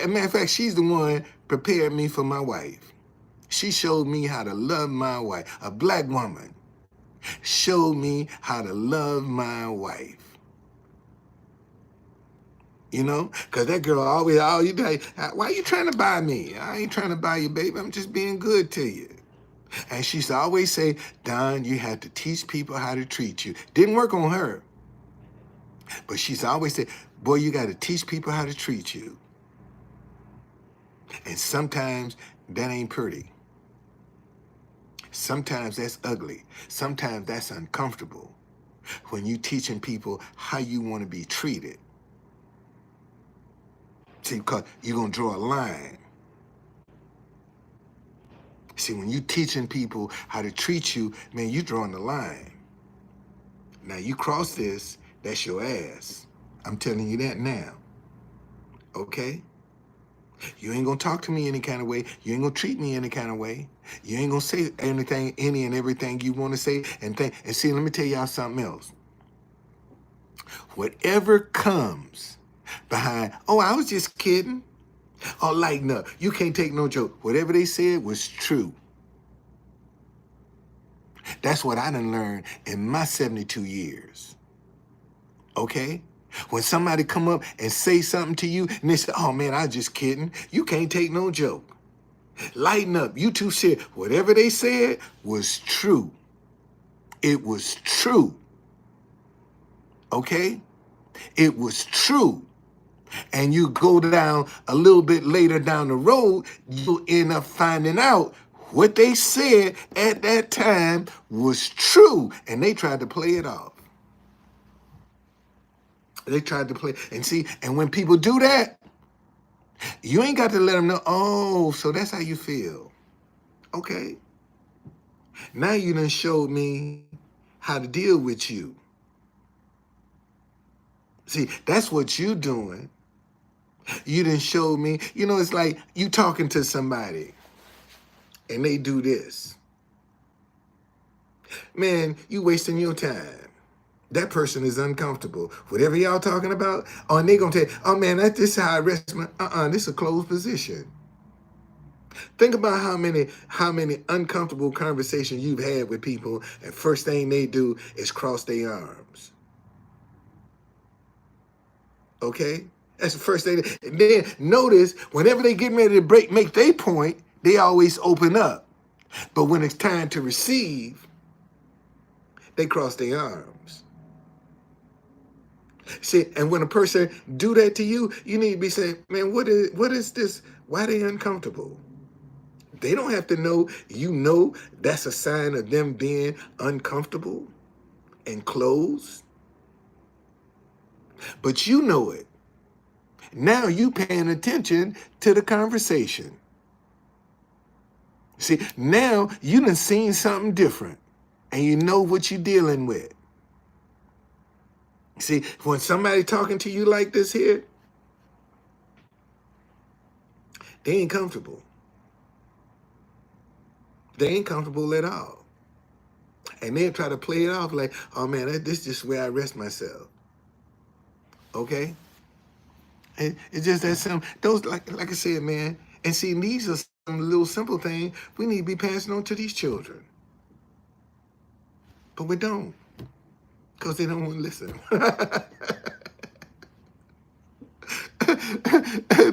Matter of fact, she's the one prepared me for my wife. She showed me how to love my wife. A black woman showed me how to love my wife. You know, because that girl always, oh, you like, why you trying to buy me? I ain't trying to buy you, baby. I'm just being good to you. And she used to always say, Don, you have to teach people how to treat you. Didn't work on her. But she's always say, boy, you got to teach people how to treat you. And sometimes that ain't pretty. Sometimes that's ugly. Sometimes that's uncomfortable when you teaching people how you want to be treated. See, because you're going to draw a line. See, when you teaching people how to treat you, man, you drawing the line. Now, you cross this, that's your ass. I'm telling you that now. Okay? You ain't gonna talk to me any kind of way. You ain't gonna treat me any kind of way. You ain't gonna say anything, any and everything you want to say and think. And see, let me tell y'all something else. Whatever comes behind, oh, I was just kidding. Oh, lighten up. You can't take no joke. Whatever they said was true. That's what I done learned in my 72 years. Okay? When somebody come up and say something to you and they say, oh man, I just kidding. You can't take no joke. Lighten up. You too serious. Whatever they said was true. It was true. Okay? It was true. And you go down a little bit later down the road, you'll end up finding out what they said at that time was true. And they tried to play it off. They tried to play. And see, and when people do that, you ain't got to let them know, oh, so that's how you feel. Okay. Now you done showed me how to deal with you. See, that's what you doing. You done showed me, you know, it's like you talking to somebody and they do this. Man, you wasting your time. That person is uncomfortable. Whatever y'all talking about, oh, and they gonna tell you, oh man, this is how I rest my, this is a closed position. Think about how many uncomfortable conversations you've had with people, and first thing they do is cross their arms. Okay? That's the first thing. And then notice, whenever they get ready to make their point, they always open up. But when it's time to receive, they cross their arms. See, and when a person do that to you, you need to be saying, man, what is this? Why are they uncomfortable? They don't have to know. You know that's a sign of them being uncomfortable and closed. But you know it. Now you paying attention to the conversation. See, now you done seen something different and you know what you're dealing with. See, when somebody talking to you like this here, they ain't comfortable. They ain't comfortable at all. And they try to play it off like, oh man, this is just where I rest myself. Okay? It's just that simple. Those, like I said, man. And see, these are some little simple things we need to be passing on to these children. But we don't. Because they don't want to listen.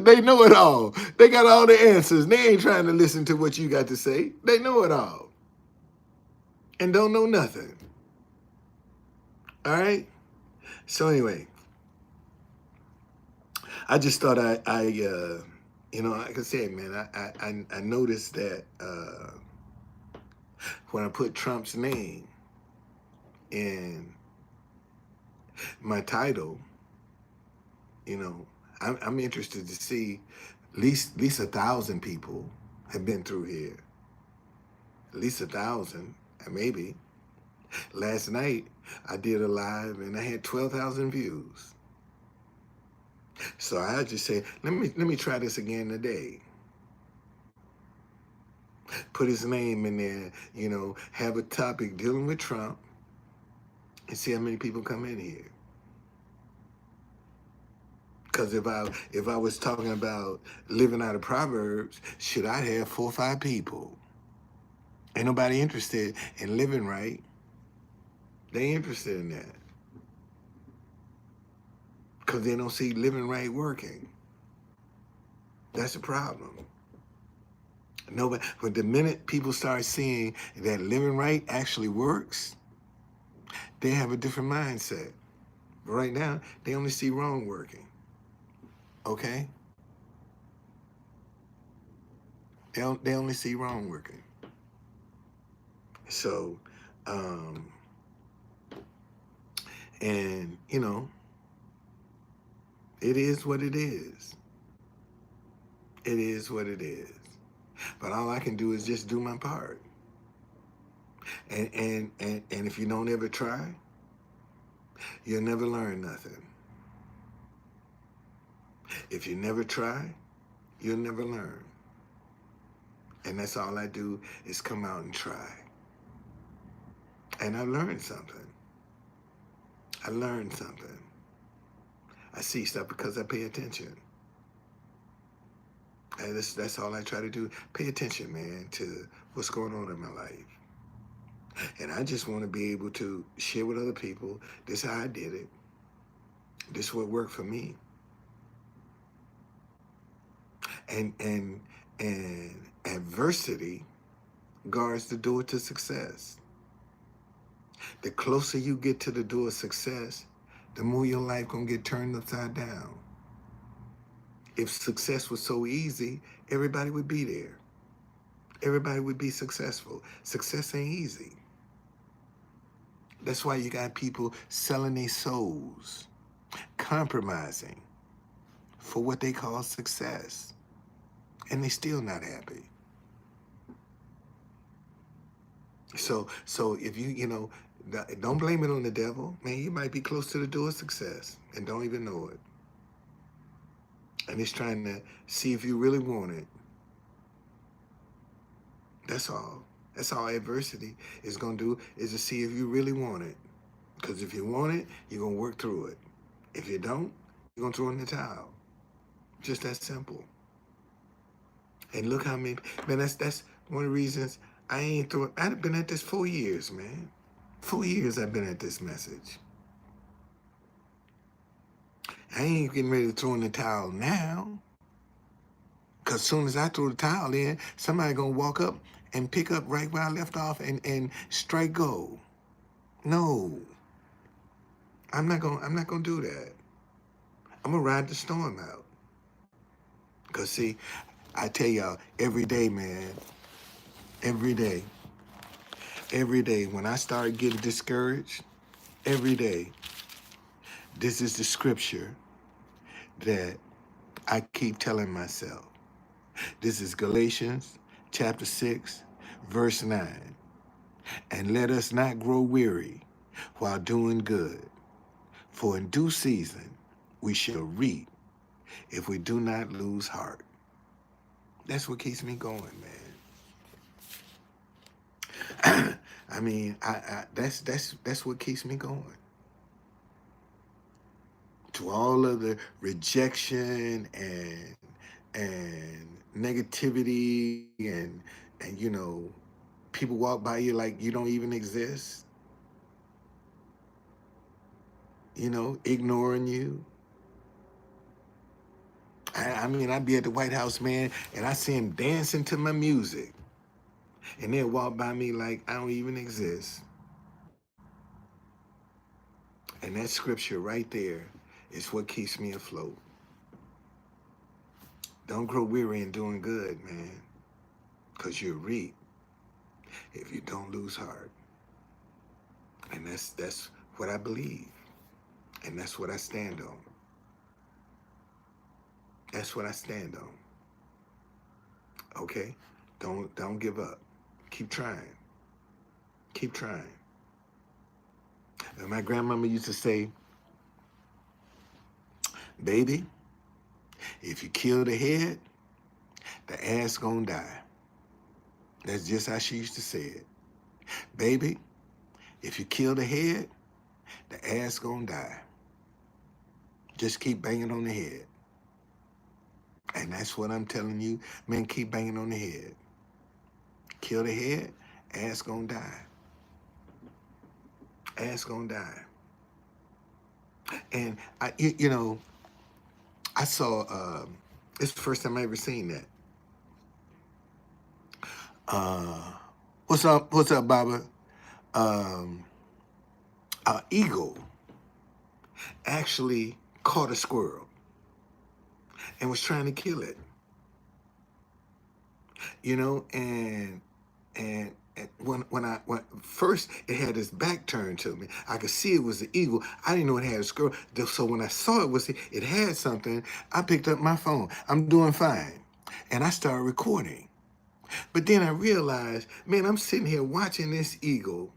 They know it all. They got all the answers. They ain't trying to listen to what you got to say. They know it all. And don't know nothing. All right? So anyway, I just thought you know, like I said, man, I noticed that when I put Trump's name in my title, you know, I'm interested to see at least 1,000 people have been through here. At least 1,000, maybe. Last night I did a live and I had 12,000 views. So I just said, let me try this again today. Put his name in there, you know, have a topic dealing with Trump, and see how many people come in here. Because if I was talking about living out of Proverbs, should I have 4 or 5 people? Ain't nobody interested in living right. They ain't interested in that. Because they don't see living right working. That's the problem. Nobody, but the minute people start seeing that living right actually works, they have a different mindset. But right now, they only see wrong working. Okay? They only see wrong working. So, um, and you know, it is what it is. It is what it is. But all I can do is just do my part. And if you don't ever try, you'll never learn nothing. If you never try, you'll never learn. And that's all I do is come out and try. And I learned something. I learned something. I see stuff because I pay attention. And that's all I try to do. Pay attention, man, to what's going on in my life. And I just want to be able to share with other people, this is how I did it. This is what worked for me. And adversity guards the door to success. The closer you get to the door of success, the more your life gonna get turned upside down. If success was so easy, everybody would be there. Everybody would be successful. Success ain't easy. That's why you got people selling their souls, compromising for what they call success, and they still not happy. So if you know, don't blame it on the devil, man. You might be close to the door of success and don't even know it. And it's trying to see if you really want it. That's all. That's all adversity is going to do, is to see if you really want it. Because if you want it, you're going to work through it. If you don't, you're going to throw in the towel. Just that simple. And look how many, man, that's one of the reasons I've been at this 4 years, man. 4 years I've been at this message. I ain't getting ready to throw in the towel now. Because as soon as I throw the towel in, somebody going to walk up and pick up right where I left off and strike gold. No. I'm not going to do that. I'm going to ride the storm out. Because, see, I tell y'all, every day, man, every day, when I start getting discouraged, every day, this is the scripture that I keep telling myself. This is Galatians chapter 6, verse 9. And let us not grow weary while doing good, for in due season we shall reap if we do not lose heart. That's what keeps me going, man. I mean, that's what keeps me going. To all of the rejection and negativity and you know, people walk by you like you don't even exist. You know, ignoring you. I mean, I'd be at the White House, man, and I see him dancing to my music. And they'll walk by me like I don't even exist. And that scripture right there is what keeps me afloat. Don't grow weary in doing good, man, because you'll reap if you don't lose heart. And that's what I believe. And that's what I stand on. That's what I stand on. Okay? Don't give up. Keep trying. Keep trying. And my grandmama used to say, baby, if you kill the head, the ass gonna die. That's just how she used to say it. Baby, if you kill the head, the ass gonna die. Just keep banging on the head. And that's what I'm telling you, man, keep banging on the head. Kill the head, ass gonna die. Ass gonna die. And you know, I saw, it's the first time I ever seen that. What's up, Baba? Eagle actually caught a squirrel and was trying to kill it. You know, and when first it had its back turned to me, I could see it was the eagle. I didn't know it had a squirrel. So when I saw it had something, I picked up my phone. I'm doing fine. And I started recording. But then I realized, man, I'm sitting here watching this eagle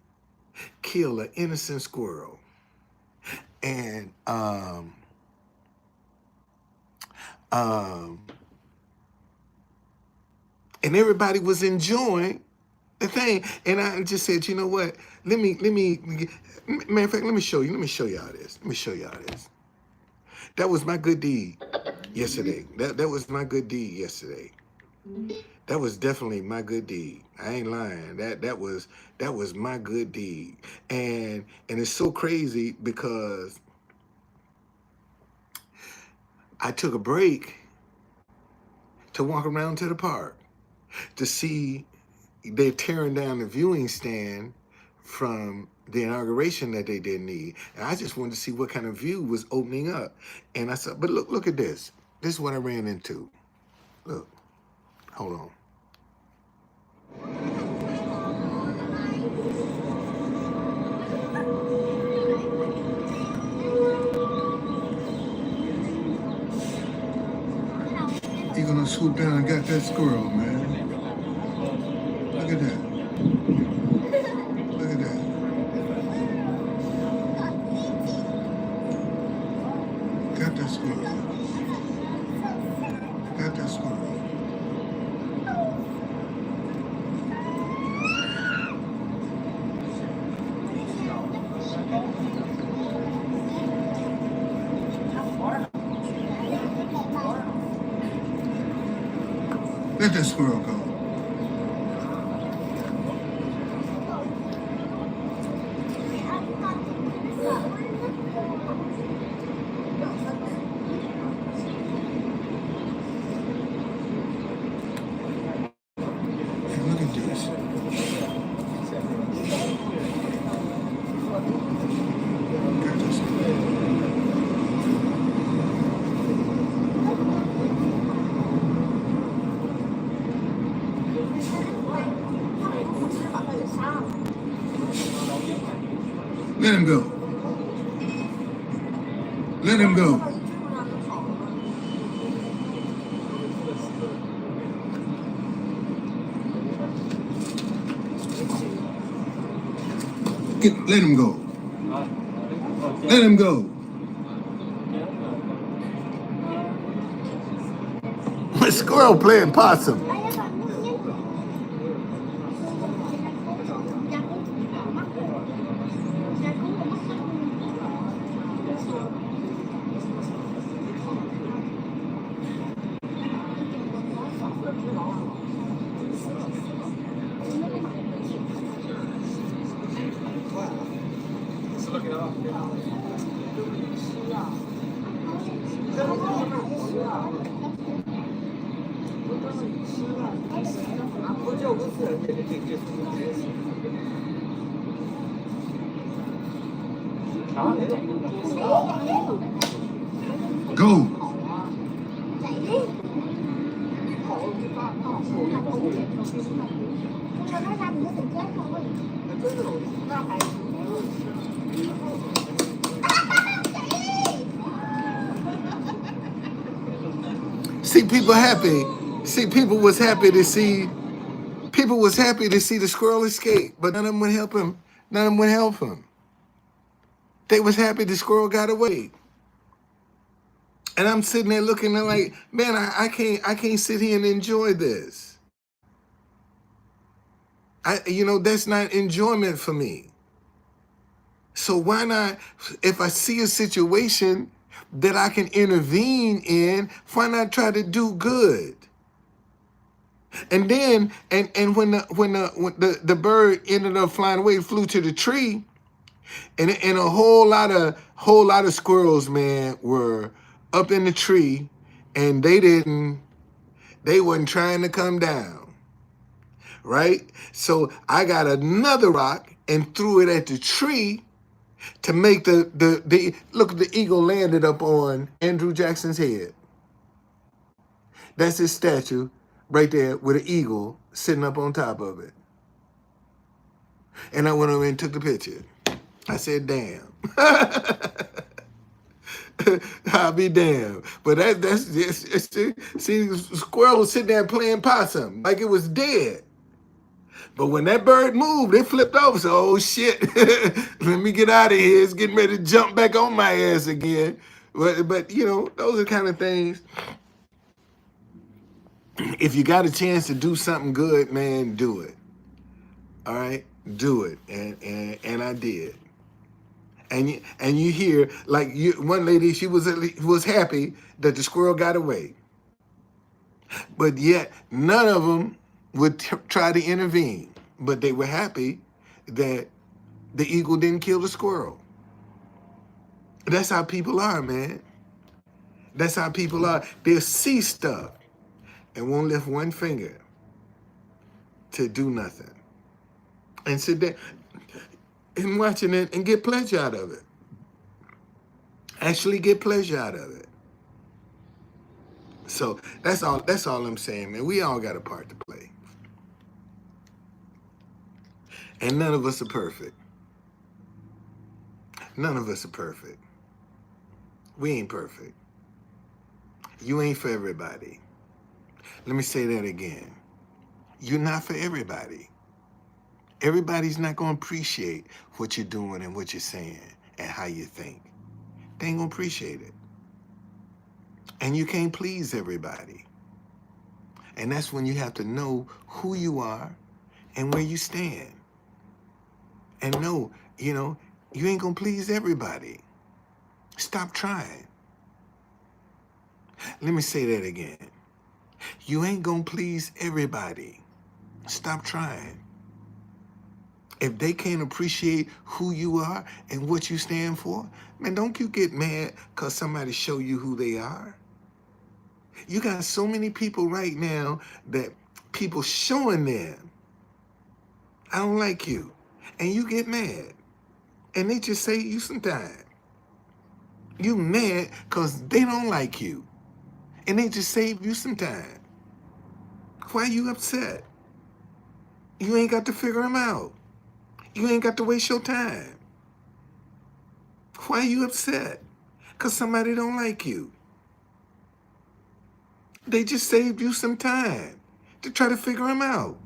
kill an innocent squirrel. And and everybody was enjoying the thing. And I just said, you know what? Matter of fact, let me show y'all this. Let me show y'all this. That was my good deed yesterday. That was my good deed yesterday. That was definitely my good deed. I ain't lying. That was my good deed. And it's so crazy because I took a break to walk around to the park to see they're tearing down the viewing stand from the inauguration that they didn't need. And I just wanted to see what kind of view was opening up. And I said, but look at this. This is what I ran into. Look, hold on. He gonna swoop down and got that squirrel, man. Look at that. Look at that. Got that squirrel. Got that squirrel. Let that squirrel go. And look at this. Got that squirrel. Let him go. Let him go. Let him go. Let him go. A squirrel playing possum. Go. See, people happy. See, people was happy to see the squirrel escape, but none of them would help him. None of them would help him. They was happy the squirrel got away. And I'm sitting there looking at like, man, I can't sit here and enjoy this. That's not enjoyment for me. So why not, if I see a situation that I can intervene in, why not try to do good? And then, and when the bird ended up flying away, it flew to the tree, and a whole lot of squirrels, man, were up in the tree, and they wasn't trying to come down, right? So I got another rock and threw it at the tree to make the look. The eagle landed up on Andrew Jackson's head. That's his statue right there with an eagle sitting up on top of it. And I went over and took the picture. I said, damn. I'll be damned. But that's just, see, the squirrel was sitting there playing possum like it was dead. But when that bird moved, it flipped over. So, oh shit, let me get out of here. It's getting ready to jump back on my ass again. But those are the kind of things. If you got a chance to do something good, man, do it. All right, do it. And I did. And you hear, like, one lady, she was happy that the squirrel got away. But yet none of them would try to intervene. But they were happy that the eagle didn't kill the squirrel. That's how people are, man. That's how people are. They'll see stuff and won't lift one finger to do nothing. And sit there and watching it and get pleasure out of it. Actually get pleasure out of it. So that's all I'm saying, man. We all got a part to play. And none of us are perfect. None of us are perfect. We ain't perfect. You ain't for everybody. Let me say that again. You're not for everybody. Everybody's not going to appreciate what you're doing and what you're saying and how you think. They ain't going to appreciate it. And you can't please everybody. And that's when you have to know who you are and where you stand. And know, you ain't going to please everybody. Stop trying. Let me say that again. You ain't going to please everybody. Stop trying. If they can't appreciate who you are and what you stand for, man, don't you get mad because somebody show you who they are. You got so many people right now that people showing them, I don't like you. And you get mad. And they just save you some time. You mad because they don't like you. And they just save you some time. Why are you upset? You ain't got to figure them out. You ain't got to waste your time. Why are you upset? Because somebody don't like you. They just saved you some time to try to figure them out.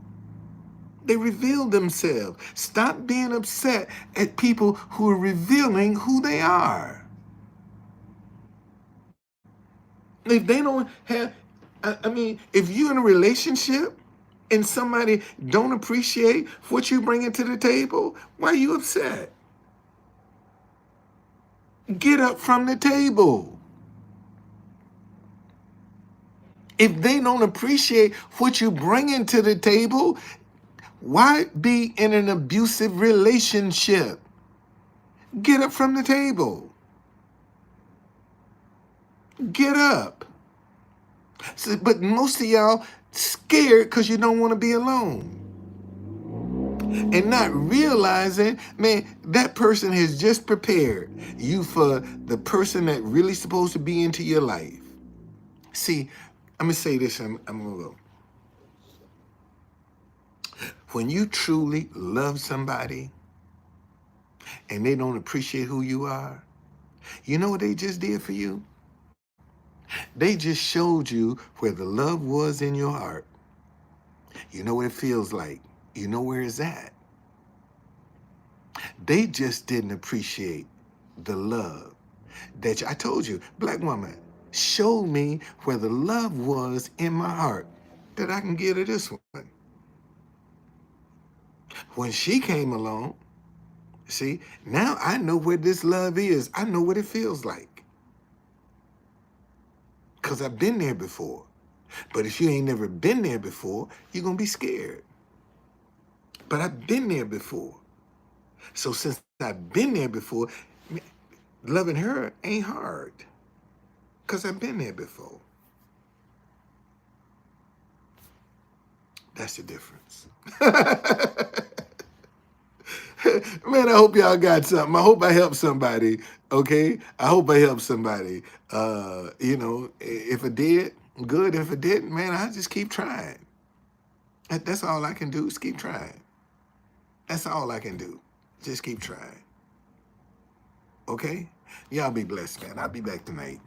They revealed themselves. Stop being upset at people who are revealing who they are. If they don't have, if you're in a relationship and somebody don't appreciate what you bringing to the table, why are you upset? Get up from the table. If they don't appreciate what you bringing to the table, why be in an abusive relationship? Get up from the table. Get up. So, but most of y'all scared because you don't want to be alone. And not realizing, man, that person has just prepared you for the person that really supposed to be into your life. See, I'm going to say this, I'm going to go. When you truly love somebody and they don't appreciate who you are, you know what they just did for you? They just showed you where the love was in your heart. You know what it feels like. You know where it's at. They just didn't appreciate the love that I told you, black woman, showed me where the love was in my heart that I can give to this one. When she came along, see, now I know where this love is. I know what it feels like. Because I've been there before. But if you ain't never been there before, you're going to be scared. But I've been there before. So since I've been there before, loving her ain't hard. Because I've been there before. That's the difference. Man, I hope y'all got something. I hope I helped somebody. Okay? I hope I helped somebody. If I did, good. If I didn't, man, I just keep trying. That's all I can do is keep trying. That's all I can do. Just keep trying. Okay? Y'all be blessed, man. I'll be back tonight.